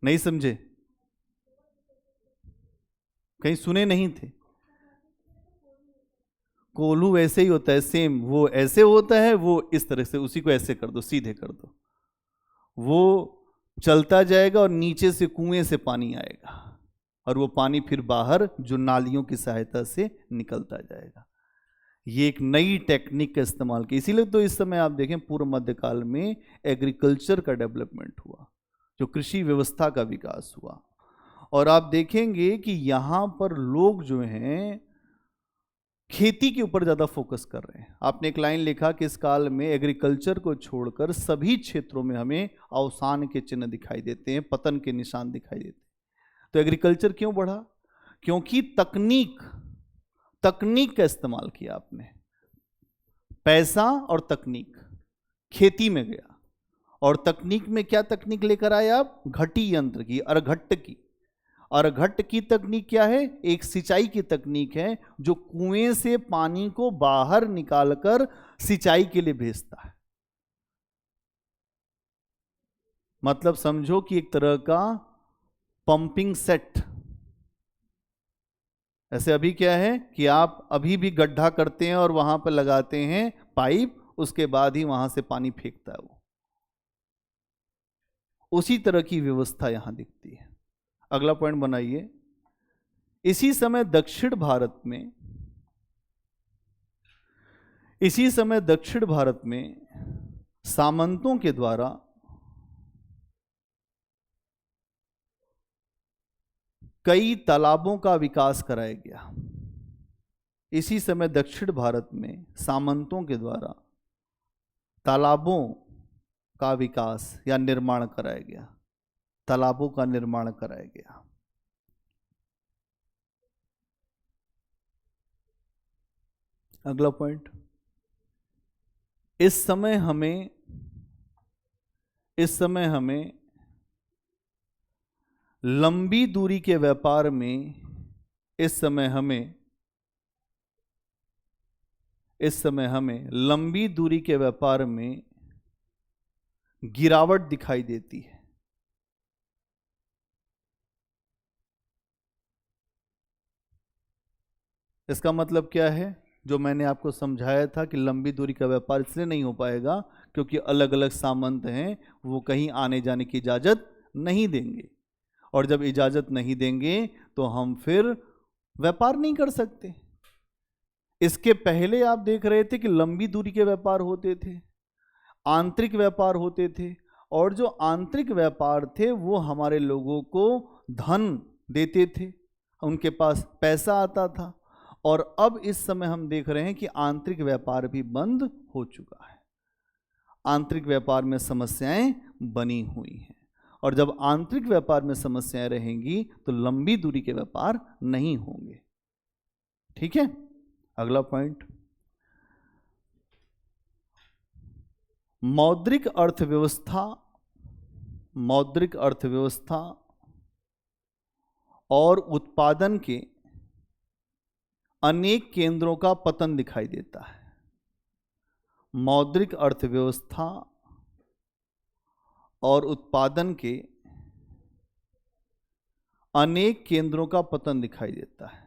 नहीं समझे? कहीं सुने नहीं थे? कोल्हू वैसे ही होता है, सेम वो ऐसे होता है, वो इस तरह से, उसी को ऐसे कर दो, सीधे कर दो, वो चलता जाएगा और नीचे से कुएं से पानी आएगा और वो पानी फिर बाहर जो नालियों की सहायता से निकलता जाएगा। ये एक नई टेक्निक का इस्तेमाल किया, इसीलिए तो इस समय आप देखें पूर्व मध्यकाल में एग्रीकल्चर का डेवलपमेंट हुआ, जो कृषि व्यवस्था का विकास हुआ। और आप देखेंगे कि यहाँ पर लोग जो हैं खेती के ऊपर ज़्यादा फोकस कर रहे हैं। आपने एक लाइन लिखा कि इस काल में एग्रीकल्चर को छोड़कर सभी क्षेत्रों में हमें अवसान के चिन्ह दिखाई देते हैं, पतन के निशान दिखाई देते हैं। तो एग्रीकल्चर क्यों बढ़ा? क्योंकि तकनीक का इस्तेमाल किया आपने, पैसा और तकनीक खेती में गया। और तकनीक में क्या तकनीक लेकर आए आप? घटी यंत्र की, अरघट्ट की। अरघट्ट की तकनीक क्या है? एक सिंचाई की तकनीक है जो कुएं से पानी को बाहर निकालकर सिंचाई के लिए भेजता है। मतलब समझो कि एक तरह का पंपिंग सेट। ऐसे अभी क्या है कि आप अभी भी गड्ढा करते हैं और वहां पर लगाते हैं पाइप, उसके बाद ही वहां से पानी फेंकता है वो। उसी तरह की व्यवस्था यहां दिखती है। अगला पॉइंट बनाइए। इसी समय दक्षिण भारत में सामंतों के द्वारा कई तालाबों का विकास कराया गया। इसी समय दक्षिण भारत में सामंतों के द्वारा तालाबों का विकास या निर्माण कराया गया, तालाबों का निर्माण कराया गया। अगला पॉइंट, इस समय हमें लंबी दूरी के व्यापार में लंबी दूरी के व्यापार में गिरावट दिखाई देती है। इसका मतलब क्या है? जो मैंने आपको समझाया था कि लंबी दूरी का व्यापार इसलिए नहीं हो पाएगा क्योंकि अलग अलग सामंत हैं, वो कहीं आने जाने की इजाज़त नहीं देंगे, और जब इजाज़त नहीं देंगे तो हम फिर व्यापार नहीं कर सकते। इसके पहले आप देख रहे थे कि लंबी दूरी के व्यापार होते थे, आंतरिक व्यापार होते थे, और जो आंतरिक व्यापार थे वो हमारे लोगों को धन देते थे, उनके पास पैसा आता था। और अब इस समय हम देख रहे हैं कि आंतरिक व्यापार भी बंद हो चुका है, आंतरिक व्यापार में समस्याएं बनी हुई हैं, और जब आंतरिक व्यापार में समस्याएं रहेंगी तो लंबी दूरी के व्यापार नहीं होंगे। ठीक है, अगला पॉइंट, मौद्रिक अर्थव्यवस्था और उत्पादन के अनेक केंद्रों का पतन दिखाई देता है। मौद्रिक अर्थव्यवस्था और उत्पादन के अनेक केंद्रों का पतन दिखाई देता है।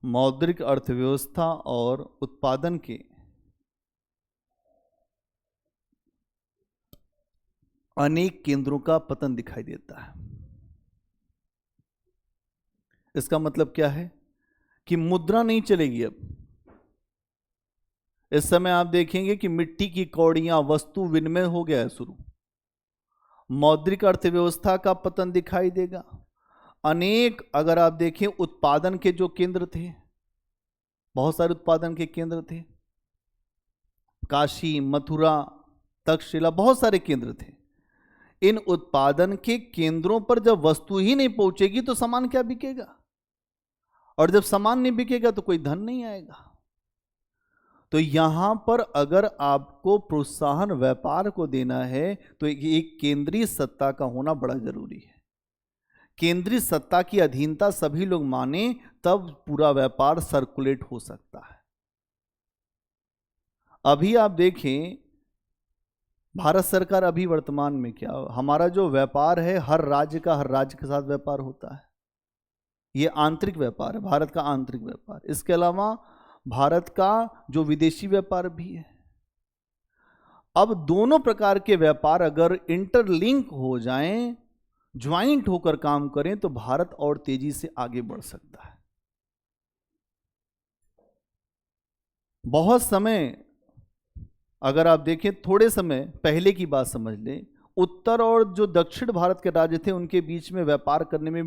मौद्रिक अर्थव्यवस्था और उत्पादन के अनेक केंद्रों का पतन दिखाई देता है। इसका मतलब क्या है कि मुद्रा नहीं चलेगी। अब इस समय आप देखेंगे कि मिट्टी की कौड़ियां, वस्तु विनिमय हो गया है शुरू। मौद्रिक अर्थव्यवस्था का पतन दिखाई देगा। अनेक, अगर आप देखें उत्पादन के जो केंद्र थे, बहुत सारे उत्पादन के केंद्र थे, काशी, मथुरा, तक्षशिला, बहुत सारे केंद्र थे। इन उत्पादन के केंद्रों पर जब वस्तु ही नहीं पहुंचेगी तो सामान क्या बिकेगा, और जब सामान नहीं बिकेगा तो कोई धन नहीं आएगा। तो यहां पर अगर आपको प्रोत्साहन व्यापार को देना है तो एक केंद्रीय सत्ता का होना बड़ा जरूरी है। केंद्रीय सत्ता की अधीनता सभी लोग माने तब पूरा व्यापार सर्कुलेट हो सकता है। अभी आप देखें भारत सरकार अभी वर्तमान में क्या, हमारा जो व्यापार है हर राज्य का हर राज्य के साथ व्यापार होता है। ये आंतरिक व्यापार है, भारत का आंतरिक व्यापार। इसके अलावा भारत का जो विदेशी व्यापार भी है। अब दोनों प्रकार के व्यापार अगर इंटरलिंक हो जाएं, ज्वाइंट होकर काम करें, तो भारत और तेजी से आगे बढ़ सकता है। बहुत समय, अगर आप देखें, थोड़े समय पहले की बात समझ लें, उत्तर और जो दक्षिण भारत के राज्य थे उनके बीच में व्यापार करने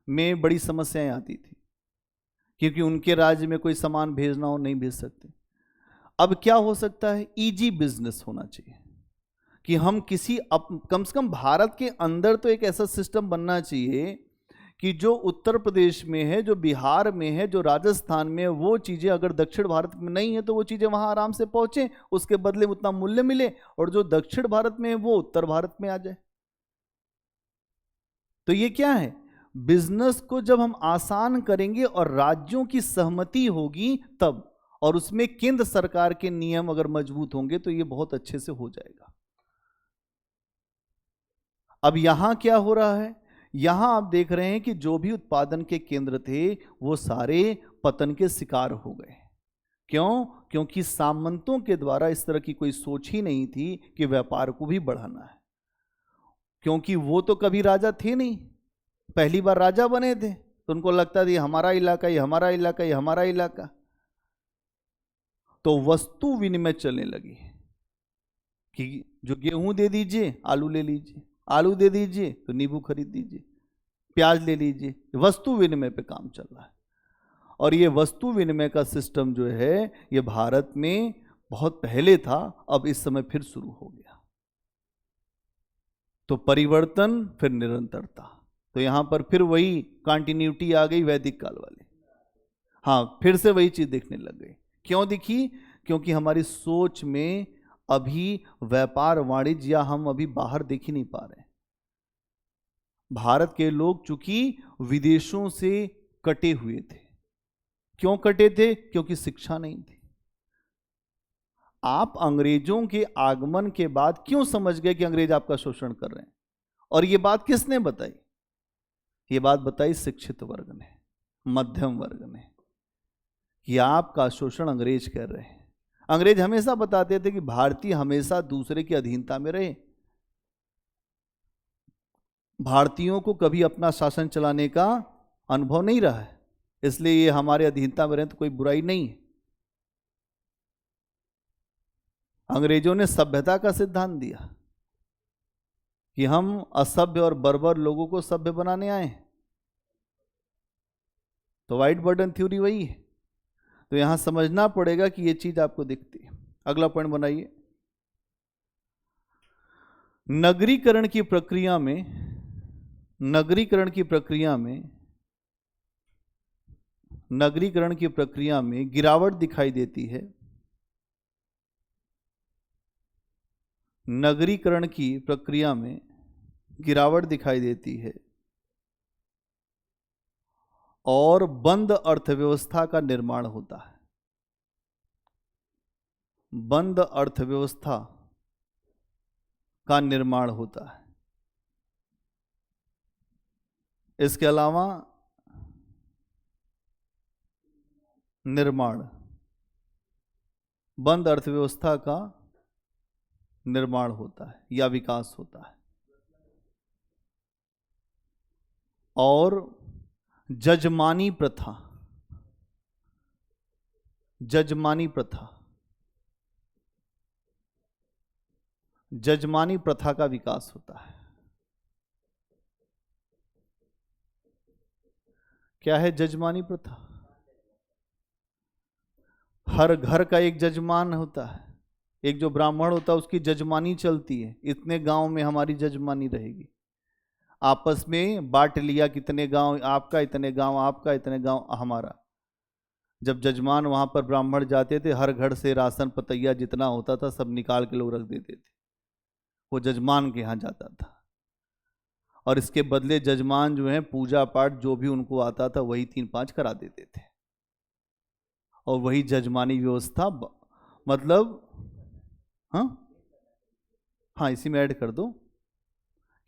में बड़ी समस्याएं आती थी, क्योंकि उनके राज्य में कोई सामान भेजना हो नहीं भेज सकते। अब क्या हो सकता है, इजी बिजनेस होना चाहिए कि हम कम से कम भारत के अंदर तो एक ऐसा सिस्टम बनना चाहिए कि जो उत्तर प्रदेश में है, जो बिहार में है, जो राजस्थान में है, वो चीज़ें अगर दक्षिण भारत में नहीं है तो वो चीज़ें वहाँ आराम से पहुँचें, उसके बदले में उतना मूल्य मिले, और जो दक्षिण भारत में है वो उत्तर भारत में आ जाए। तो ये क्या है, बिजनेस को जब हम आसान करेंगे और राज्यों की सहमति होगी तब, और उसमें केंद्र सरकार के नियम अगर मजबूत होंगे तो ये बहुत अच्छे से हो जाएगा। अब यहां क्या हो रहा है, यहां आप देख रहे हैं कि जो भी उत्पादन के केंद्र थे वो सारे पतन के शिकार हो गए। क्यों? क्योंकि सामंतों के द्वारा इस तरह की कोई सोच ही नहीं थी कि व्यापार को भी बढ़ाना है, क्योंकि वो तो कभी राजा थे नहीं, पहली बार राजा बने थे, तो उनको लगता था ये हमारा इलाका, ये हमारा इलाका, ये हमारा इलाका। तो वस्तु विनिमय चलने लगी कि जो गेहूं दे दीजिए आलू ले लीजिए, आलू दे दीजिए तो नींबू खरीद दीजिए, प्याज ले लीजिए। वस्तु विनिमय पे काम चल रहा है, और ये वस्तु विनिमय का सिस्टम जो है ये भारत में बहुत पहले था, अब इस समय फिर शुरू हो गया। तो परिवर्तन फिर निरंतरता, तो यहां पर फिर वही कंटिन्यूटी आ गई वैदिक काल वाली। हाँ, फिर से वही चीज दिखने लग गई। क्यों दिखी? क्योंकि हमारी सोच में अभी व्यापार वाणिज्य या हम अभी बाहर देख ही नहीं पा रहे। भारत के लोग चूंकि विदेशों से कटे हुए थे। क्यों कटे थे? क्योंकि शिक्षा नहीं थी। आप अंग्रेजों के आगमन के बाद क्यों समझ गए कि अंग्रेज आपका शोषण कर रहे हैं? और ये बात किसने बताई? ये बात बताई शिक्षित वर्ग ने, मध्यम वर्ग ने, कि आपका शोषण अंग्रेज कर रहे हैं। अंग्रेज हमेशा बताते थे कि भारतीय हमेशा दूसरे की अधीनता में रहे, भारतीयों को कभी अपना शासन चलाने का अनुभव नहीं रहा है, इसलिए ये हमारे अधीनता में रहे तो कोई बुराई नहीं है। अंग्रेजों ने सभ्यता का सिद्धांत दिया कि हम असभ्य और बर्बर लोगों को सभ्य बनाने आए हैं, तो व्हाइट बर्डन थ्योरी वही है। तो यहां समझना पड़ेगा कि ये चीज आपको दिखती है। अगला पॉइंट बनाइए। नगरीकरण की प्रक्रिया में गिरावट दिखाई देती है। नगरीकरण की प्रक्रिया में गिरावट दिखाई देती है और बंद अर्थव्यवस्था का निर्माण होता है। बंद अर्थव्यवस्था का निर्माण होता है। इसके अलावा बंद अर्थव्यवस्था का निर्माण होता है या विकास होता है, और जजमानी प्रथा का विकास होता है। क्या है जजमानी प्रथा? हर घर का एक जजमान होता है, एक जो ब्राह्मण होता है उसकी जजमानी चलती है, इतने गांव में हमारी जजमानी रहेगी। आपस में बांट लिया, कितने गांव आपका, इतने गांव आपका, इतने गांव हमारा। जब जजमान वहां पर ब्राह्मण जाते थे, हर घर से राशन पतैया जितना होता था सब निकाल के लोग रख देते थे, वो जजमान के यहाँ जाता था। और इसके बदले जजमान जो है पूजा पाठ जो भी उनको आता था वही 3-5 करा देते थे, और वही जजमानी व्यवस्था, मतलब हाँ इसी में ऐड कर दो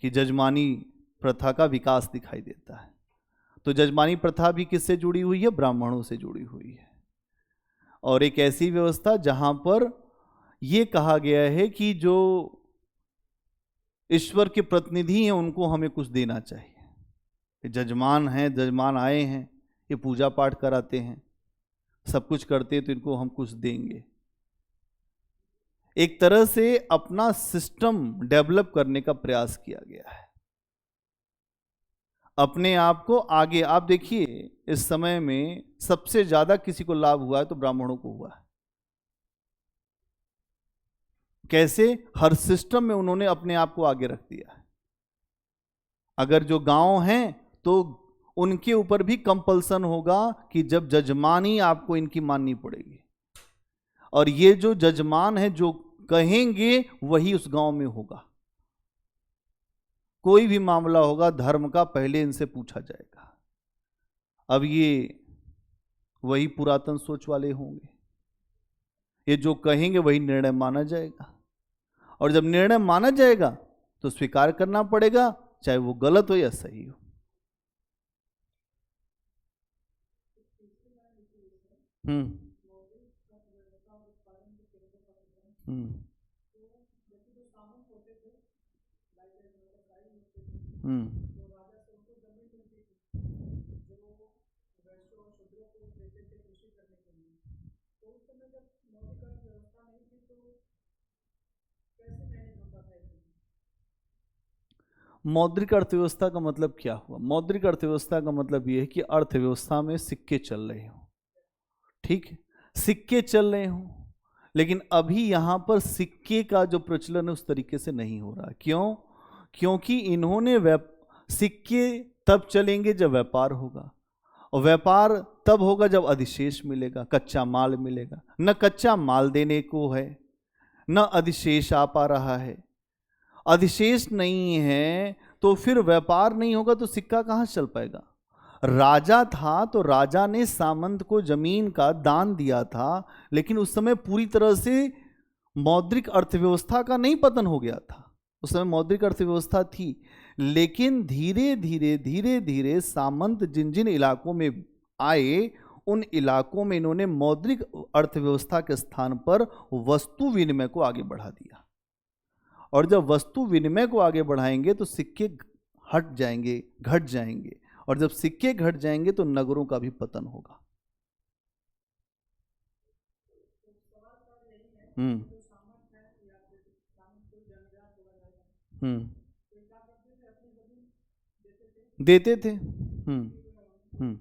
कि जजमानी प्रथा का विकास दिखाई देता है। तो जजमानी प्रथा भी किससे जुड़ी हुई है? ब्राह्मणों से जुड़ी हुई है। और एक ऐसी व्यवस्था जहां पर यह कहा गया है कि जो ईश्वर के प्रतिनिधि हैं उनको हमें कुछ देना चाहिए। जजमान हैं, जजमान आए हैं, ये पूजा पाठ कराते हैं, सब कुछ करते हैं, तो इनको हम कुछ देंगे। एक तरह से अपना सिस्टम डेवलप करने का प्रयास किया गया है, अपने आप को आगे। आप देखिए इस समय में सबसे ज्यादा किसी को लाभ हुआ है तो ब्राह्मणों को हुआ है। कैसे? हर सिस्टम में उन्होंने अपने आप को आगे रख दिया है। अगर जो गांव हैं तो उनके ऊपर भी कंपल्सन होगा कि जब जजमानी आपको इनकी माननी पड़ेगी, और ये जो जजमान है जो कहेंगे वही उस गांव में होगा। कोई भी मामला होगा धर्म का, पहले इनसे पूछा जाएगा। अब ये वही पुरातन सोच वाले होंगे, ये जो कहेंगे वही निर्णय माना जाएगा, और जब निर्णय माना जाएगा तो स्वीकार करना पड़ेगा, चाहे वो गलत हो या सही हो। हम्म हम्म हम्म मौद्रिक अर्थव्यवस्था का मतलब क्या हुआ? मौद्रिक अर्थव्यवस्था का मतलब यह है कि अर्थव्यवस्था में सिक्के चल रहे हो, ठीक है, सिक्के चल रहे हो, लेकिन अभी यहां पर सिक्के का जो प्रचलन है उस तरीके से नहीं हो रहा। क्यों? क्योंकि इन्होंने सिक्के तब चलेंगे जब व्यापार होगा, और व्यापार तब होगा जब अधिशेष मिलेगा, कच्चा माल मिलेगा। न कच्चा माल देने को है, न अधिशेष आ पा रहा है। अधिशेष नहीं है तो फिर व्यापार नहीं होगा तो सिक्का कहां से चल पाएगा? राजा था तो राजा ने सामंत को जमीन का दान दिया था, लेकिन उस समय पूरी तरह से मौद्रिक अर्थव्यवस्था का नहीं पतन हो गया था। उस समय मौद्रिक अर्थव्यवस्था थी, लेकिन धीरे धीरे धीरे धीरे सामंत जिन जिन इलाकों में आए उन इलाकों में इन्होंने मौद्रिक अर्थव्यवस्था के स्थान पर वस्तु विनिमय को आगे बढ़ा दिया। और जब वस्तु विनिमय को आगे बढ़ाएंगे तो सिक्के हट जाएंगे, घट जाएंगे, और जब सिक्के घट जाएंगे तो नगरों का भी पतन होगा। हम्म देते थे। हम्म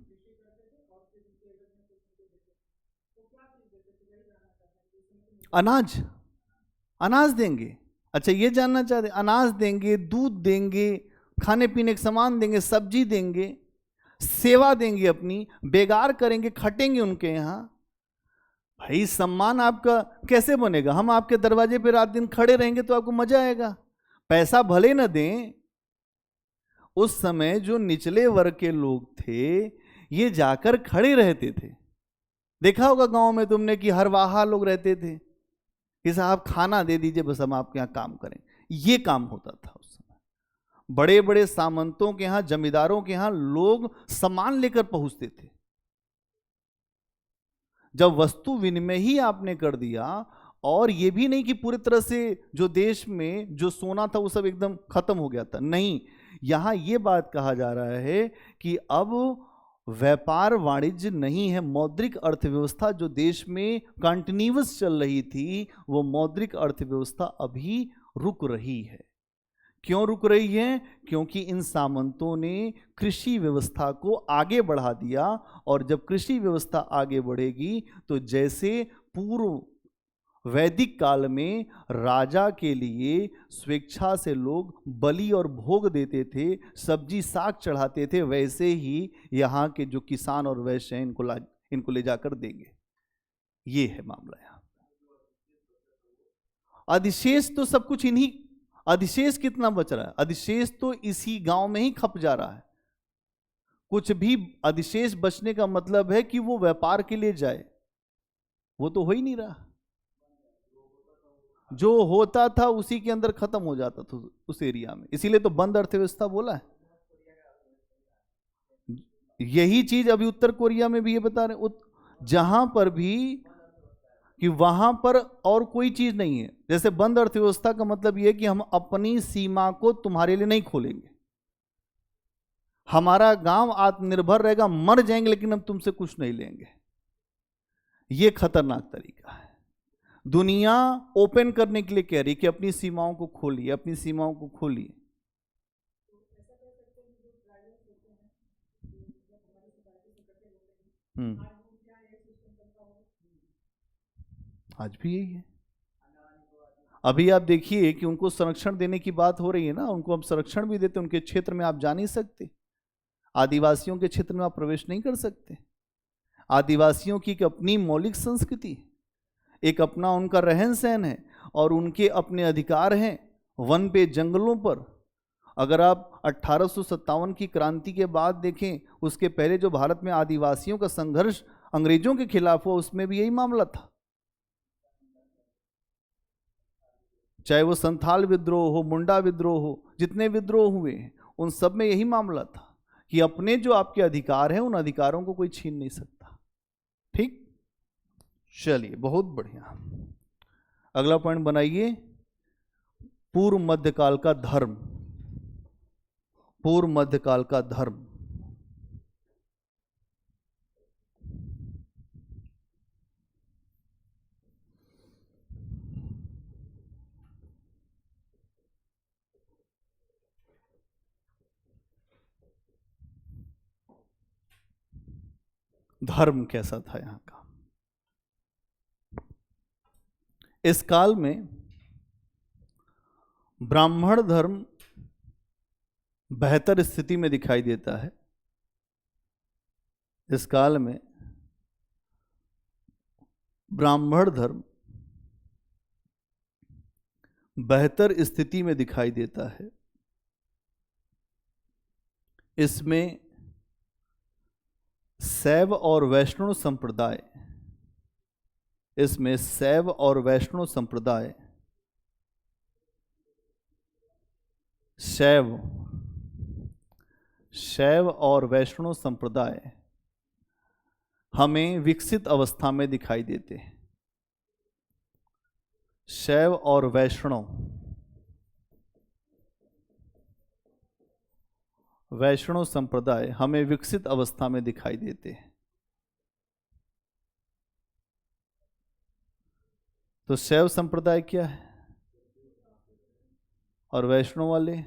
अनाज, अनाज देंगे। अच्छा ये जानना चाहते? अनाज देंगे, दूध देंगे, खाने पीने के सामान देंगे, सब्जी देंगे, सेवा देंगे, अपनी बेगार करेंगे, खटेंगे उनके यहाँ। भाई सम्मान आपका कैसे बनेगा? हम आपके दरवाजे पे रात दिन खड़े रहेंगे तो आपको मजा आएगा। पैसा भले न दें, उस समय जो निचले वर्ग के लोग थे ये जाकर खड़े रहते थे। देखा होगा गांव में तुमने कि हरवाहा लोग रहते थे कि साहब खाना दे दीजिए, बस हम आपके यहाँ काम करें। ये काम होता था उस समय। बड़े बड़े सामंतों के यहाँ, जमींदारों के यहाँ लोग सामान लेकर पहुंचते थे। जब वस्तु विनिमय ही आपने कर दिया, और ये भी नहीं कि पूरी तरह से जो देश में जो सोना था वो सब एकदम खत्म हो गया था, नहीं, यहां ये बात कहा जा रहा है कि अब व्यापार वाणिज्य नहीं है। मौद्रिक अर्थव्यवस्था जो देश में कंटिन्यूअस चल रही थी, वो मौद्रिक अर्थव्यवस्था अभी रुक रही है। क्यों रुक रही है? क्योंकि इन सामंतों ने कृषि व्यवस्था को आगे बढ़ा दिया, और जब कृषि व्यवस्था आगे बढ़ेगी तो जैसे पूर्व वैदिक काल में राजा के लिए स्वेच्छा से लोग बलि और भोग देते थे, सब्जी साग चढ़ाते थे, वैसे ही यहाँ के जो किसान और वैश्य हैं इनको ले जाकर देंगे। ये है मामला। यहाँ अधिशेष तो सब कुछ इन्हीं, अधिशेष कितना बच रहा है? अधिशेष तो इसी गांव में ही खप जा रहा है। कुछ भी अधिशेष बचने का मतलब है कि वो व्यापार के लिए जाए, वो तो हो ही नहीं रहा। जो होता था उसी के अंदर खत्म हो जाता था उस एरिया में, इसीलिए तो बंद अर्थव्यवस्था बोला है। यही चीज अभी उत्तर कोरिया में भी ये बता रहे जहां पर भी कि वहां पर और कोई चीज नहीं है। जैसे बंद अर्थव्यवस्था का मतलब यह है कि हम अपनी सीमा को तुम्हारे लिए नहीं खोलेंगे, हमारा गांव आत्मनिर्भर रहेगा, मर जाएंगे लेकिन हम तुमसे कुछ नहीं लेंगे। यह खतरनाक तरीका है। दुनिया ओपन करने के लिए कह रही कि अपनी सीमाओं को खोलिए, अपनी सीमाओं को खोलिए। आज भी यही है। अभी आप देखिए कि उनको संरक्षण देने की बात हो रही है ना, उनको हम संरक्षण भी देते, उनके क्षेत्र में आप जा नहीं सकते, आदिवासियों के क्षेत्र में आप प्रवेश नहीं कर सकते। आदिवासियों की एक अपनी मौलिक संस्कृति, एक अपना उनका रहन सहन है और उनके अपने अधिकार हैं वन पे, जंगलों पर। अगर आप 1857 की क्रांति के बाद देखें, उसके पहले जो भारत में आदिवासियों का संघर्ष अंग्रेजों के खिलाफ हुआ, उसमें भी यही मामला था। चाहे वो संथाल विद्रोह हो, मुंडा विद्रोह हो, जितने विद्रोह हुए हैं उन सब में यही मामला था कि अपने जो आपके अधिकार हैं उन अधिकारों को कोई छीन नहीं सकता। ठीक, चलिए बहुत बढ़िया। अगला पॉइंट बनाइए, पूर्व मध्यकाल का धर्म। पूर्व मध्यकाल का धर्म। धर्म कैसा था यहां का? इस काल में ब्राह्मण धर्म बेहतर स्थिति में दिखाई देता है। इस काल में ब्राह्मण धर्म बेहतर स्थिति में दिखाई देता है। इसमें शैव और वैष्णव संप्रदाय, इसमें शैव और वैष्णव संप्रदाय, शैव और वैष्णव संप्रदाय हमें विकसित अवस्था में दिखाई देते हैं। शैव और वैष्णव संप्रदाय हमें विकसित अवस्था में दिखाई देते हैं। तो शैव संप्रदाय क्या है और वैष्णव वाले?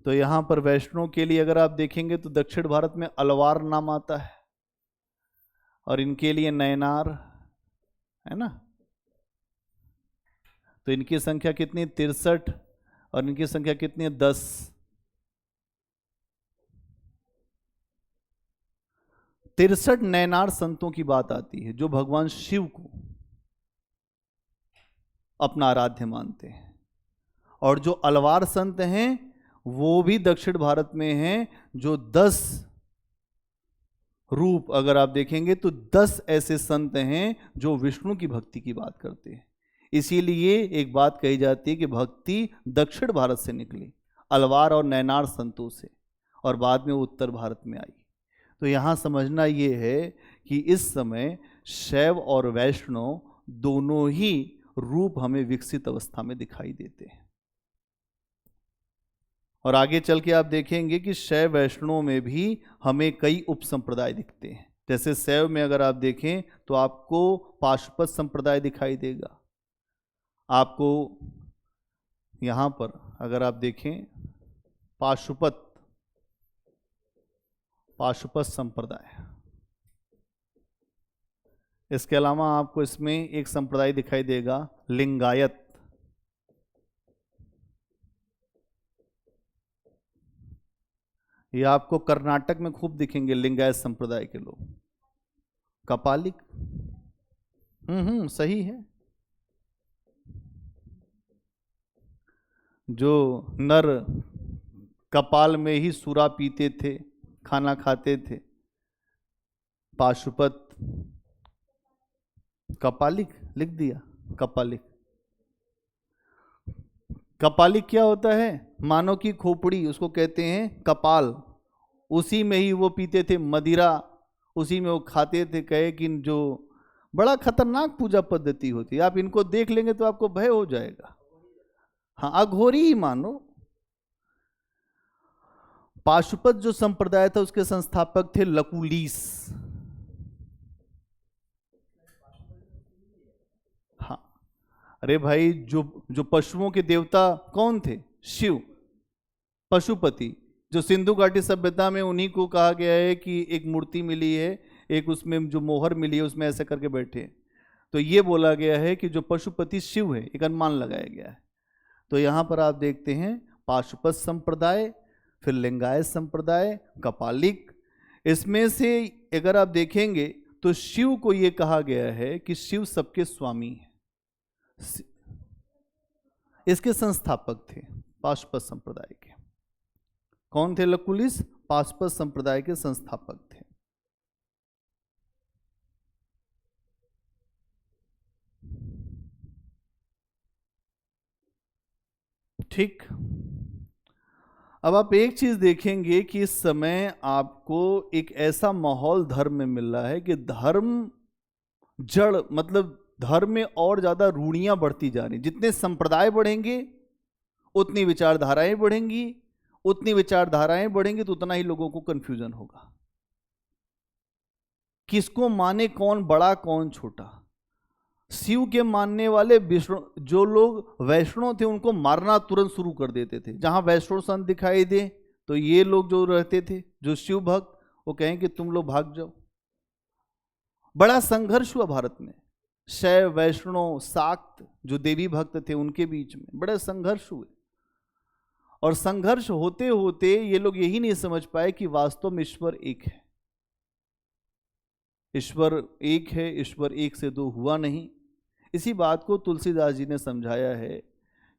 तो यहां पर वैष्णव के लिए अगर आप देखेंगे तो दक्षिण भारत में अलवार नाम आता है और इनके लिए नयनार है ना। तो इनकी संख्या कितनी? 63 और इनकी संख्या कितनी है? 10। 63 नयनार संतों की बात आती है जो भगवान शिव को अपना आराध्य मानते हैं। और जो अलवार संत हैं वो भी दक्षिण भारत में हैं, जो 10 रूप अगर आप देखेंगे तो 10 ऐसे संत हैं जो विष्णु की भक्ति की बात करते हैं। इसीलिए एक बात कही जाती है कि भक्ति दक्षिण भारत से निकली, अलवार और नैनार संतों से, और बाद में उत्तर भारत में आई। तो यहाँ समझना ये है कि इस समय शैव और वैष्णव दोनों ही रूप हमें विकसित अवस्था में दिखाई देते हैं। और आगे चल के आप देखेंगे कि शैव वैष्णव में भी हमें कई उप संप्रदाय दिखते हैं। जैसे शैव में अगर आप देखें तो आपको पाशुपत संप्रदाय दिखाई देगा। आपको यहाँ पर अगर आप देखें पाशुपत संप्रदाय। इसके अलावा आपको इसमें एक संप्रदाय दिखाई देगा लिंगायत। ये आपको कर्नाटक में खूब दिखेंगे लिंगायत संप्रदाय के लोग। कपालिक, सही है। जो नर कपाल में ही सूरा पीते थे, खाना खाते थे, पाशुपत। कपालिक लिख दिया, कपालिक। कपालिक क्या होता है? मानव की खोपड़ी, उसको कहते हैं कपाल, उसी में ही वो पीते थे मदिरा, उसी में वो खाते थे। कहे कि जो बड़ा खतरनाक पूजा पद्धति होती है, आप इनको देख लेंगे तो आपको भय हो जाएगा। हाँ, अघोरी ही मानो। पाशुपत जो संप्रदाय था उसके संस्थापक थे लकुलीस। हाँ, अरे भाई, जो पशुओं के देवता कौन थे? शिव, पशुपति। जो सिंधु घाटी सभ्यता में उन्हीं को कहा गया है कि एक मूर्ति मिली है, एक उसमें जो मोहर मिली है उसमें ऐसा करके बैठे हैं। तो ये बोला गया है कि जो पशुपति शिव है, एक अनुमान लगाया गया है। तो यहाँ पर आप देखते हैं पाशुपत संप्रदाय, फिर लिंगायत संप्रदाय, कपालिक। इसमें से अगर आप देखेंगे तो शिव को ये कहा गया है कि शिव सबके स्वामी है। इसके संस्थापक थे पाशुपत संप्रदाय के। कौन थे? लकुलिस, पाशुपत संप्रदाय के संस्थापक थे। ठीक। अब आप एक चीज देखेंगे कि इस समय आपको एक ऐसा माहौल धर्म में मिल रहा है कि धर्म जड़, मतलब धर्म में और ज्यादा रूढ़ियां बढ़ती जा रही। जितने संप्रदाय बढ़ेंगे उतनी विचारधाराएं बढ़ेंगी, उतनी विचारधाराएं बढ़ेंगी तो उतना ही लोगों को कंफ्यूजन होगा। किसको माने, कौन बड़ा कौन छोटा। शिव के मानने वाले विष्णु, जो लोग वैष्णव थे उनको मारना तुरंत शुरू कर देते थे। जहां वैष्णव संत दिखाई दे तो ये लोग जो रहते थे, जो शिव भक्त, वो कहें कि तुम लोग भाग जाओ। बड़ा संघर्ष हुआ भारत में। शैव, वैष्णव, शाक्त जो देवी भक्त थे उनके बीच में बड़े संघर्ष हुए। और संघर्ष होते होते ये लोग यही नहीं समझ पाए कि वास्तव में ईश्वर एक है। ईश्वर एक है, ईश्वर एक से दो हुआ नहीं। इसी बात को तुलसीदास जी ने समझाया है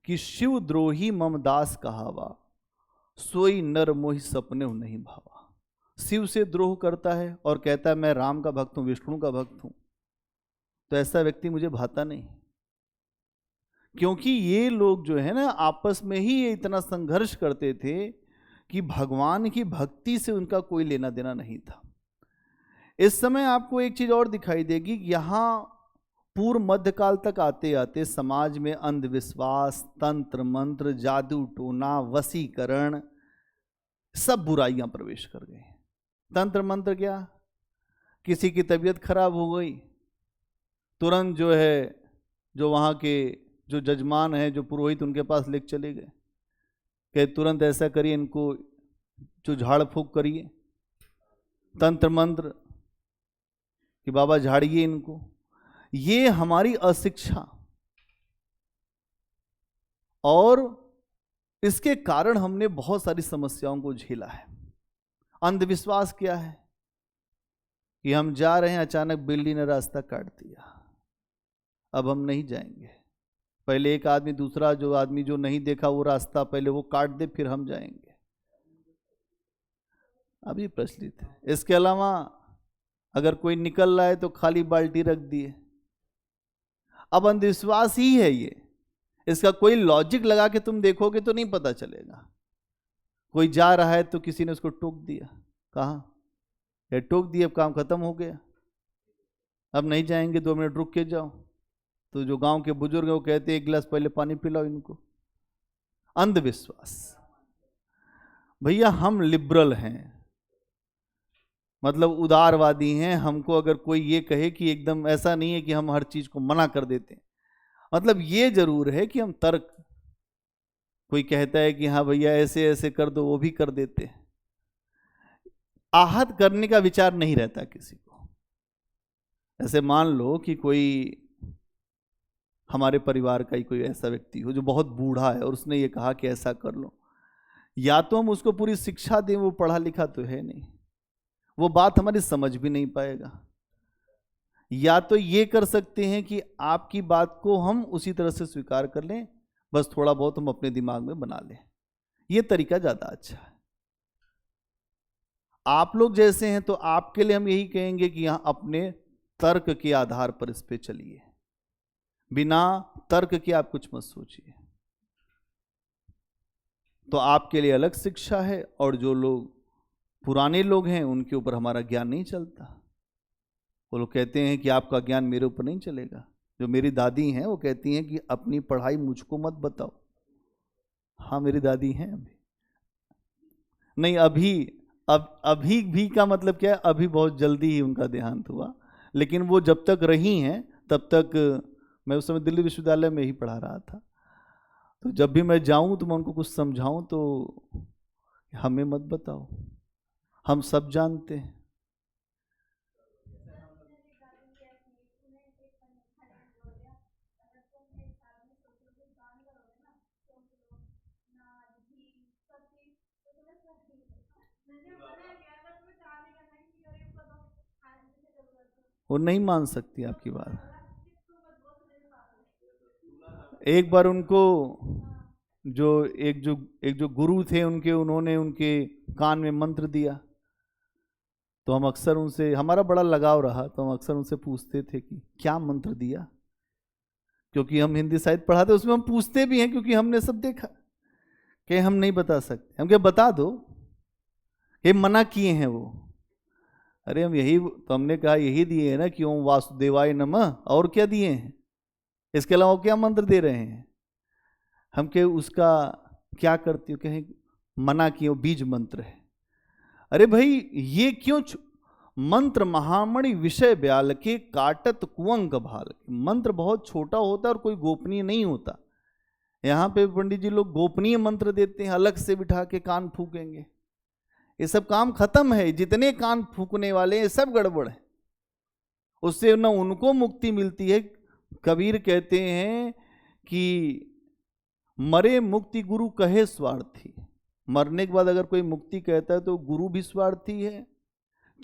कि शिव द्रोही मम दास कहावा, सोई नर मोहि सपने नहीं भावा। शिव से द्रोह करता है और कहता है मैं राम का भक्त हूं, विष्णु का भक्त हूं, तो ऐसा व्यक्ति मुझे भाता नहीं। क्योंकि ये लोग जो है ना आपस में ही ये इतना संघर्ष करते थे कि भगवान की भक्ति से उनका कोई लेना देना नहीं था। इस समय आपको एक चीज और दिखाई देगी, यहां पूर्व मध्यकाल तक आते आते समाज में अंधविश्वास, तंत्र मंत्र, जादू टोना, वशीकरण, सब बुराइयां प्रवेश कर गई। तंत्र मंत्र क्या? किसी की तबीयत खराब हो गई, तुरंत जो है, जो वहां के जो जजमान है, जो पुरोहित, उनके पास लेके चले गए कि तुरंत ऐसा करिए, इनको जो झाड़ फूक करिए। तंत्र मंत्र कि बाबा झाड़िए इनको। ये हमारी अशिक्षा, और इसके कारण हमने बहुत सारी समस्याओं को झेला है। अंधविश्वास क्या है कि हम जा रहे हैं, अचानक बिल्ली ने रास्ता काट दिया, अब हम नहीं जाएंगे। पहले एक आदमी, दूसरा जो आदमी जो नहीं देखा वो रास्ता, पहले वो काट दे फिर हम जाएंगे। अभी प्रचलित है। इसके अलावा अगर कोई निकल रहा है तो खाली बाल्टी रख दिए। अब अंधविश्वास ही है ये, इसका कोई लॉजिक लगा के तुम देखोगे तो नहीं पता चलेगा। कोई जा रहा है तो किसी ने उसको टोक दिया, कहा ये टोक दिया, अब काम खत्म हो गया, अब नहीं जाएंगे, 2 मिनट रुक के जाओ। तो जो गांव के बुजुर्ग है वो कहते हैं 1 गिलास पहले पानी पिलाओ इनको। अंधविश्वास। भैया हम लिबरल हैं, मतलब उदारवादी हैं। हमको अगर कोई ये कहे कि एकदम ऐसा नहीं है कि हम हर चीज को मना कर देते हैं, मतलब ये जरूर है कि हम तर्क, कोई कहता है कि हाँ भैया ऐसे ऐसे कर दो, वो भी कर देते हैं। आहत करने का विचार नहीं रहता किसी को। ऐसे मान लो कि कोई हमारे परिवार का ही कोई ऐसा व्यक्ति हो जो बहुत बूढ़ा है और उसने ये कहा कि ऐसा कर लो, या तो हम उसको पूरी शिक्षा दें, वो पढ़ा लिखा तो है नहीं, वो बात हमारी समझ भी नहीं पाएगा। या तो ये कर सकते हैं कि आपकी बात को हम उसी तरह से स्वीकार कर लें, बस थोड़ा बहुत हम अपने दिमाग में बना लें। ये तरीका ज्यादा अच्छा है। आप लोग जैसे हैं तो आपके लिए हम यही कहेंगे कि यहां अपने तर्क के आधार पर इस पे चलिए, बिना तर्क के आप कुछ मत सोचिए। तो आपके लिए अलग शिक्षा है, और जो लोग पुराने लोग हैं उनके ऊपर हमारा ज्ञान नहीं चलता। वो लोग कहते हैं कि आपका ज्ञान मेरे ऊपर नहीं चलेगा। जो मेरी दादी हैं वो कहती हैं कि अपनी पढ़ाई मुझको मत बताओ। हाँ मेरी दादी हैं अभी नहीं, अभी भी का मतलब क्या है, अभी बहुत जल्दी ही उनका देहांत हुआ, लेकिन वो जब तक रही हैं तब तक मैं उस समय दिल्ली विश्वविद्यालय में ही पढ़ा रहा था। तो जब भी मैं जाऊं तो मैं उनको कुछ समझाऊं तो हमें मत बताओ, हम सब जानते हैं। वो नहीं मान सकती आपकी बात। एक बार उनको एक जो गुरु थे उन्होंने उनके कान में मंत्र दिया, तो हम अक्सर उनसे, हमारा बड़ा लगाव रहा, तो हम अक्सर उनसे पूछते थे कि क्या मंत्र दिया, क्योंकि हम हिंदी साहित्य पढ़ाते, उसमें हम पूछते भी हैं क्योंकि हमने सब देखा कि हम नहीं बता सकते। हम क्या बता दो, ये मना किए हैं वो। अरे हम यही तो हमने कहा, यही दिए हैं ना कि ओम वासुदेवाय नमः, और क्या दिए हैं, इसके अलावा क्या मंत्र दे रहे हैं हम? के उसका क्या करते हो, कहें मना किए, बीज मंत्र है। अरे भाई ये क्यों मंत्र महामणि विषय ब्याल के काटत कुंवंक भाल। मंत्र बहुत छोटा होता है और कोई गोपनीय नहीं होता। यहाँ पे पंडित जी लोग गोपनीय मंत्र देते हैं, अलग से बिठा के कान फूकेंगे। ये सब काम खत्म है, जितने कान फूकने वाले हैं सब गड़बड़ है, उससे न उनको मुक्ति मिलती है। कबीर कहते हैं कि मरे मुक्ति गुरु कहे स्वार्थी। मरने के बाद अगर कोई मुक्ति कहता है तो गुरु भी स्वार्थी है,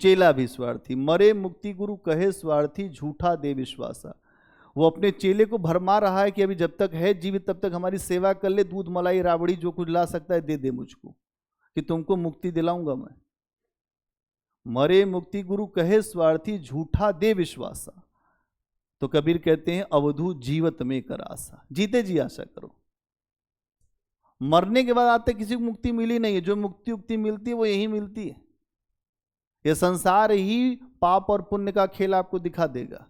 चेला भी स्वार्थी। मरे मुक्ति गुरु कहे स्वार्थी, झूठा दे विश्वासा। वो अपने चेले को भरमा रहा है कि अभी जब तक है जीवित तब तक हमारी सेवा कर ले, दूध मलाई राबड़ी जो कुछ ला सकता है दे दे मुझको, कि तुमको मुक्ति दिलाऊंगा मैं। मरे मुक्ति गुरु कहे स्वार्थी, झूठा दे विश्वासा। तो कबीर कहते हैं अवधू जीवत में कर आशा, जीते जी आशा करो। मरने के बाद आते किसी को मुक्ति मिली नहीं है। जो मुक्ति मिलती है वो यही मिलती है। यह संसार ही पाप और पुण्य का खेल आपको दिखा देगा।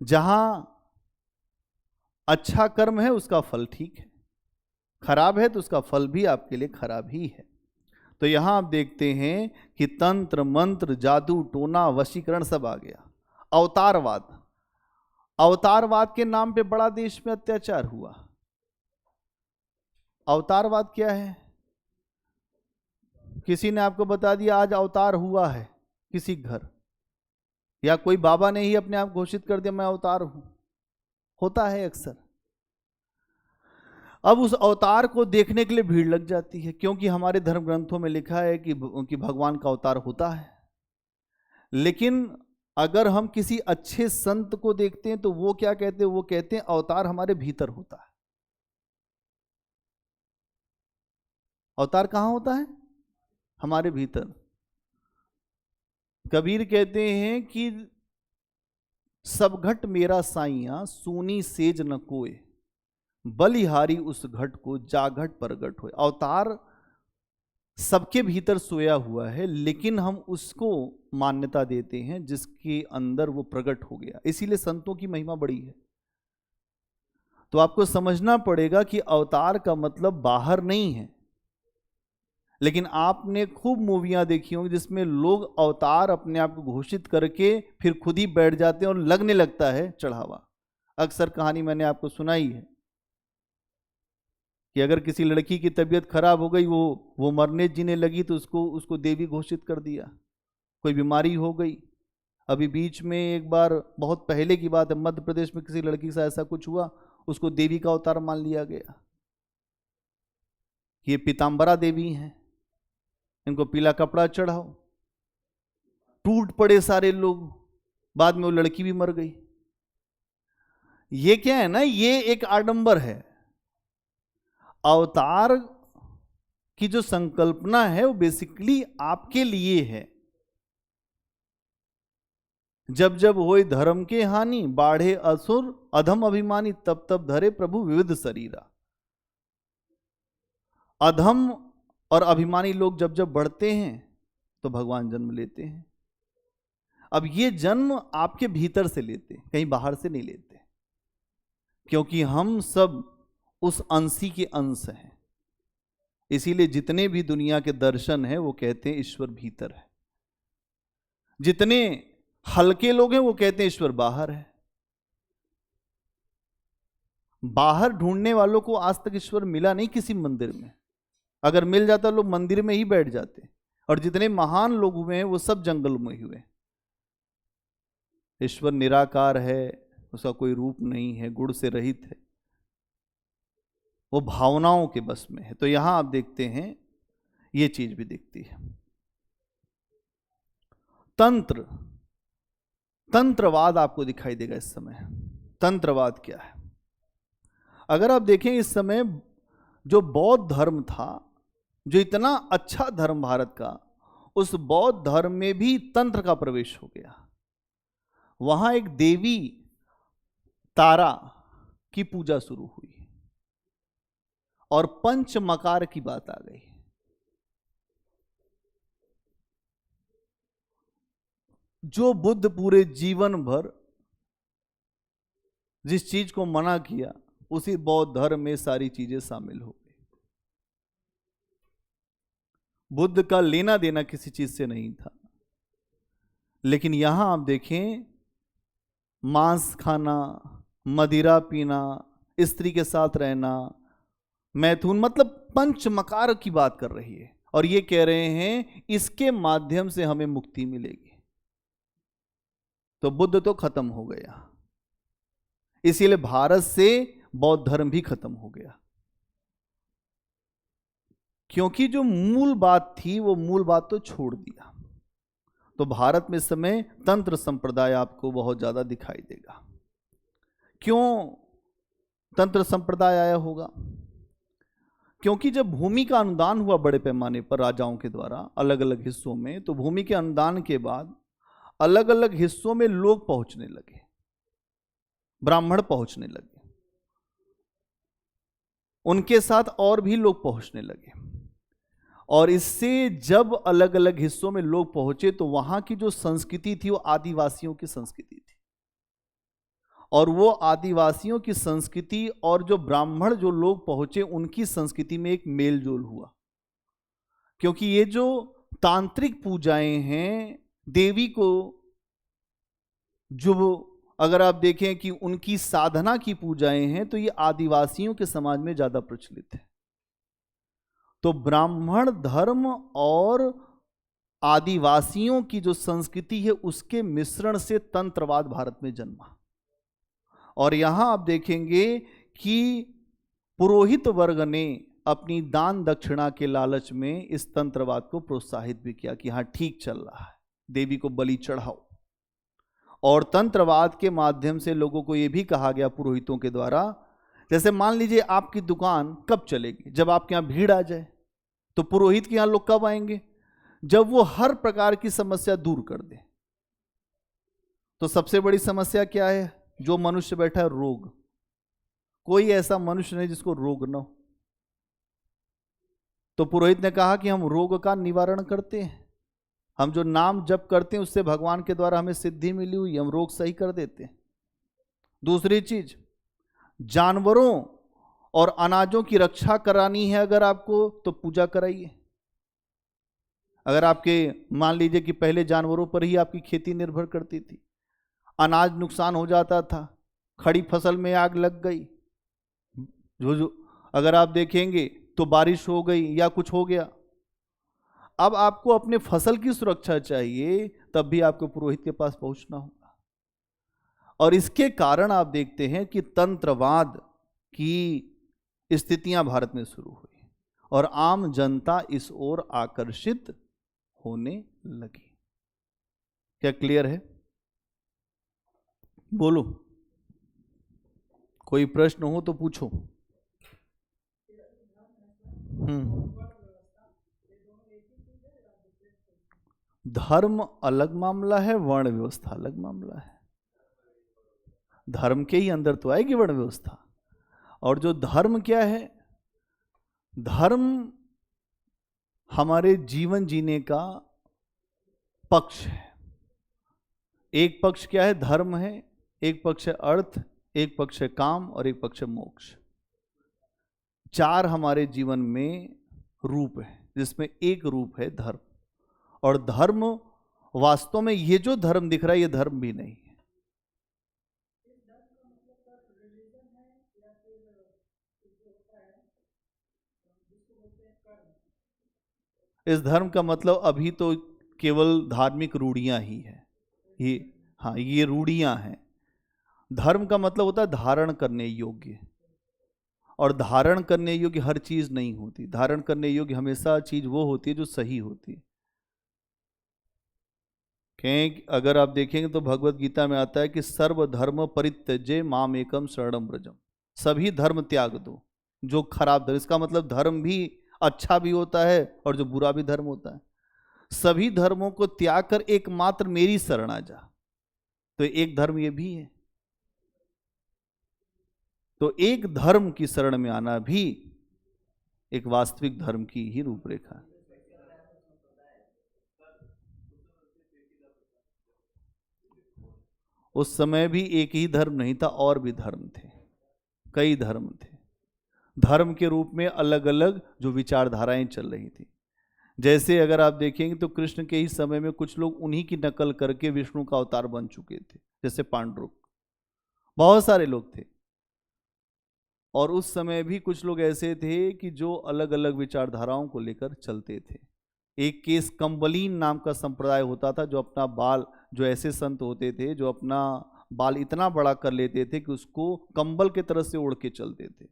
जहां अच्छा कर्म है उसका फल ठीक है, खराब है तो उसका फल भी आपके लिए खराब ही है। तो यहां आप देखते हैं कि तंत्र मंत्र जादू टोना वशीकरण सब आ गया। अवतारवाद, अवतारवाद के नाम पे बड़ा देश में अत्याचार हुआ। अवतारवाद क्या है? किसी ने आपको बता दिया आज अवतार हुआ है किसी घर, या कोई बाबा ने ही अपने आप घोषित कर दिया मैं अवतार हूं, होता है अक्सर। अब उस अवतार को देखने के लिए भीड़ लग जाती है, क्योंकि हमारे धर्म ग्रंथों में लिखा है कि भगवान का अवतार होता है। लेकिन अगर हम किसी अच्छे संत को देखते हैं तो वो क्या कहते हैं? वो कहते हैं अवतार हमारे भीतर होता है। अवतार कहां होता है? हमारे भीतर। कबीर कहते हैं कि सब घट मेरा साइया, सूनी सेज न कोय, बलिहारी उस घट को जा घट प्रगट होए। अवतार सबके भीतर सोया हुआ है, लेकिन हम उसको मान्यता देते हैं जिसके अंदर वो प्रकट हो गया। इसीलिए संतों की महिमा बड़ी है। तो आपको समझना पड़ेगा कि अवतार का मतलब बाहर नहीं है। लेकिन आपने खूब मूवियां देखी होंगी जिसमें लोग अवतार अपने आप को घोषित करके फिर खुद ही बैठ जाते हैं और लगने लगता है चढ़ावा। अक्सर कहानी मैंने आपको सुनाई है कि अगर किसी लड़की की तबीयत खराब हो गई, वो मरने जीने लगी, तो उसको देवी घोषित कर दिया। कोई बीमारी हो गई, अभी बीच में एक बार बहुत पहले की बात है, मध्य प्रदेश में किसी लड़की से ऐसा कुछ हुआ, उसको देवी का अवतार मान लिया गया। ये पीताम्बरा देवी हैं, इनको पीला कपड़ा चढ़ाओ। टूट पड़े सारे लोग, बाद में वो लड़की भी मर गई। ये क्या है ना, ये एक आडंबर है। अवतार की जो संकल्पना है वो बेसिकली आपके लिए है। जब जब होए धर्म के हानि, बाढ़े असुर अधम अभिमानी, तब तब धरे प्रभु विविध शरीरा। अधम और अभिमानी लोग जब जब बढ़ते हैं तो भगवान जन्म लेते हैं। अब ये जन्म आपके भीतर से लेते हैं, कहीं बाहर से नहीं लेते, क्योंकि हम सब उस अंशी के अंश हैं। इसीलिए जितने भी दुनिया के दर्शन हैं वो कहते हैं ईश्वर भीतर है, जितने हल्के लोग हैं वो कहते हैं ईश्वर बाहर है। बाहर ढूंढने वालों को आज तक ईश्वर मिला नहीं किसी मंदिर में, अगर मिल जाता लोग मंदिर में ही बैठ जाते। और जितने महान लोग हुए हैं वो सब जंगल में ही हुए। ईश्वर निराकार है, उसका कोई रूप नहीं है, गुण से रहित है, वो भावनाओं के बस में है। तो यहां आप देखते हैं ये चीज भी दिखती है। तंत्रवाद आपको दिखाई देगा इस समय। तंत्रवाद क्या है? अगर आप देखें इस समय जो बौद्ध धर्म था, जो इतना अच्छा धर्म भारत का, उस बौद्ध धर्म में भी तंत्र का प्रवेश हो गया। वहां एक देवी तारा की पूजा शुरू हुई और पंच मकार की बात आ गई। जो बुद्ध पूरे जीवन भर जिस चीज को मना किया, उसी बौद्ध धर्म में सारी चीजें शामिल हो गई। बुद्ध का लेना देना किसी चीज से नहीं था, लेकिन यहां आप देखें मांस खाना, मदिरा पीना, स्त्री के साथ रहना, मैथुन, मतलब पंच मकार की बात कर रही है। और ये कह रहे हैं इसके माध्यम से हमें मुक्ति मिलेगी। तो बुद्ध तो खत्म हो गया, इसीलिए भारत से बौद्ध धर्म भी खत्म हो गया, क्योंकि जो मूल बात थी वो मूल बात तो छोड़ दिया। तो भारत में इस समय तंत्र संप्रदाय आपको बहुत ज्यादा दिखाई देगा। क्यों तंत्र संप्रदाय आया होगा? क्योंकि जब भूमि का अनुदान हुआ बड़े पैमाने पर राजाओं के द्वारा अलग अलग हिस्सों में, तो भूमि के अनुदान के बाद अलग अलग हिस्सों में लोग पहुंचने लगे, ब्राह्मण पहुंचने लगे, उनके साथ और भी लोग पहुंचने लगे। और इससे जब अलग अलग हिस्सों में लोग पहुंचे तो वहां की जो संस्कृति थी वो आदिवासियों की संस्कृति थी। और वो आदिवासियों की संस्कृति और जो ब्राह्मण जो लोग पहुंचे उनकी संस्कृति में एक मेल जोल हुआ। क्योंकि ये जो तांत्रिक पूजाएं हैं, देवी को जो अगर आप देखें कि उनकी साधना की पूजाएं हैं, तो ये आदिवासियों के समाज में ज्यादा प्रचलित है। तो ब्राह्मण धर्म और आदिवासियों की जो संस्कृति है उसके मिश्रण से तंत्रवाद भारत में जन्मा। और यहां आप देखेंगे कि पुरोहित वर्ग ने अपनी दान दक्षिणा के लालच में इस तंत्रवाद को प्रोत्साहित भी किया कि हाँ ठीक चल रहा है, देवी को बलि चढ़ाओ। और तंत्रवाद के माध्यम से लोगों को यह भी कहा गया पुरोहितों के द्वारा, जैसे मान लीजिए आपकी दुकान कब चलेगी? जब आपके यहां भीड़ आ जाए। तो पुरोहित के यहां लोग कब आएंगे? जब वो हर प्रकार की समस्या दूर कर दे। तो सबसे बड़ी समस्या क्या है? जो मनुष्य बैठा है, रोग। कोई ऐसा मनुष्य नहीं जिसको रोग न हो। तो पुरोहित ने कहा कि हम रोग का निवारण करते हैं, हम जो नाम जप करते हैं उससे भगवान के द्वारा हमें सिद्धि मिली हुई, हम रोग सही कर देते हैं। दूसरी चीज, जानवरों और अनाजों की रक्षा करानी है अगर आपको, तो पूजा कराइए। अगर आपके मान लीजिए कि पहले जानवरों पर ही आपकी खेती निर्भर करती थी, अनाज नुकसान हो जाता था, खड़ी फसल में आग लग गई, जो अगर आप देखेंगे तो बारिश हो गई या कुछ हो गया, अब आपको अपने फसल की सुरक्षा चाहिए, तब भी आपको पुरोहित के पास पहुंचना होगा। और इसके कारण आप देखते हैं कि तंत्रवाद की स्थितियां भारत में शुरू हुई और आम जनता इस ओर आकर्षित होने लगी। क्या क्लियर है? बोलो, कोई प्रश्न हो तो पूछो। धर्म अलग मामला है, वर्ण व्यवस्था अलग मामला है। धर्म के ही अंदर तो आएगी वर्ण व्यवस्था। और जो धर्म क्या है? धर्म हमारे जीवन जीने का पक्ष है। एक पक्ष क्या है? धर्म है, एक पक्ष है अर्थ, एक पक्ष है काम और एक पक्ष है मोक्ष। चार हमारे जीवन में रूप है, जिसमें एक रूप है धर्म। और धर्म वास्तव में ये जो धर्म दिख रहा है ये धर्म भी नहीं है। इस धर्म का मतलब अभी तो केवल धार्मिक रूढ़ियां ही है ये। हाँ, ये रूढ़ियां हैं। धर्म का मतलब होता है धारण करने योग्य, और धारण करने योग्य हर चीज नहीं होती। धारण करने योग्य हमेशा चीज वो होती है जो सही होती है। क्योंकि अगर आप देखेंगे तो भगवत गीता में आता है कि सर्व धर्म परित्यज्य माम एकम शरणम व्रजम। सभी धर्म त्याग दो जो खराब धर्म। इसका मतलब धर्म भी अच्छा भी होता है और जो बुरा भी धर्म होता है। सभी धर्मों को त्याग कर एकमात्र मेरी शरण आ जा। तो एक धर्म ये भी है। तो एक धर्म की शरण में आना भी एक वास्तविक धर्म की ही रूपरेखा है। उस समय भी एक ही धर्म नहीं था, और भी धर्म थे, कई धर्म थे। धर्म के रूप में अलग अलग जो विचारधाराएं चल रही थी। जैसे अगर आप देखेंगे तो कृष्ण के ही समय में कुछ लोग उन्हीं की नकल करके विष्णु का अवतार बन चुके थे, जैसे पांडुरंग, बहुत सारे लोग थे। और उस समय भी कुछ लोग ऐसे थे कि जो अलग अलग विचारधाराओं को लेकर चलते थे। एक केस कंबलीन नाम का संप्रदाय होता था, जो अपना बाल, जो ऐसे संत होते थे जो अपना बाल इतना बड़ा कर लेते थे कि उसको कंबल के तरह से ओढ़ के चलते थे।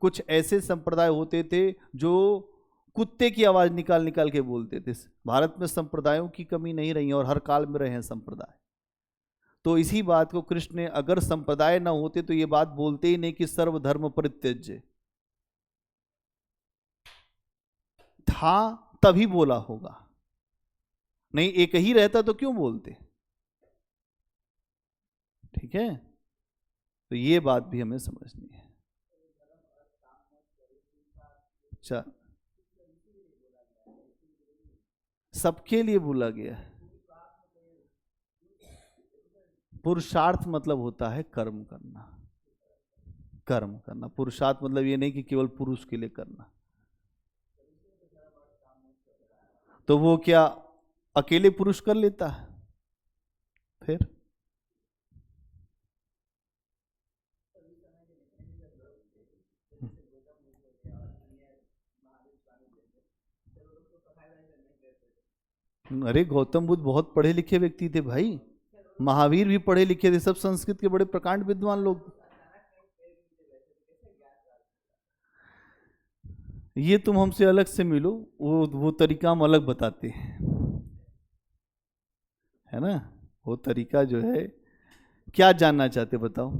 कुछ ऐसे संप्रदाय होते थे जो कुत्ते की आवाज निकाल निकाल के बोलते थे। भारत में संप्रदायों की कमी नहीं रही और हर काल में रहे हैं संप्रदाय। तो इसी बात को कृष्ण ने, अगर संप्रदाय ना होते तो ये बात बोलते ही नहीं कि सर्वधर्म परित्यज्य। था तभी बोला होगा, नहीं एक ही रहता तो क्यों बोलते। ठीक है, तो ये बात भी हमें समझनी है। अच्छा, सबके लिए बोला गया है। पुरुषार्थ मतलब होता है कर्म करना। कर्म करना, पुरुषार्थ मतलब ये नहीं कि केवल पुरुष के लिए करना। तो वो क्या अकेले पुरुष कर लेता है? फिर अरे गौतम बुद्ध बहुत पढ़े लिखे व्यक्ति थे भाई। महावीर भी पढ़े लिखे थे, सब संस्कृत के बड़े प्रकांड विद्वान लोग। ये तुम हमसे अलग से मिलो, वो तरीका हम अलग बताते हैं, है ना। वो तरीका जो है, क्या जानना चाहते बताओ।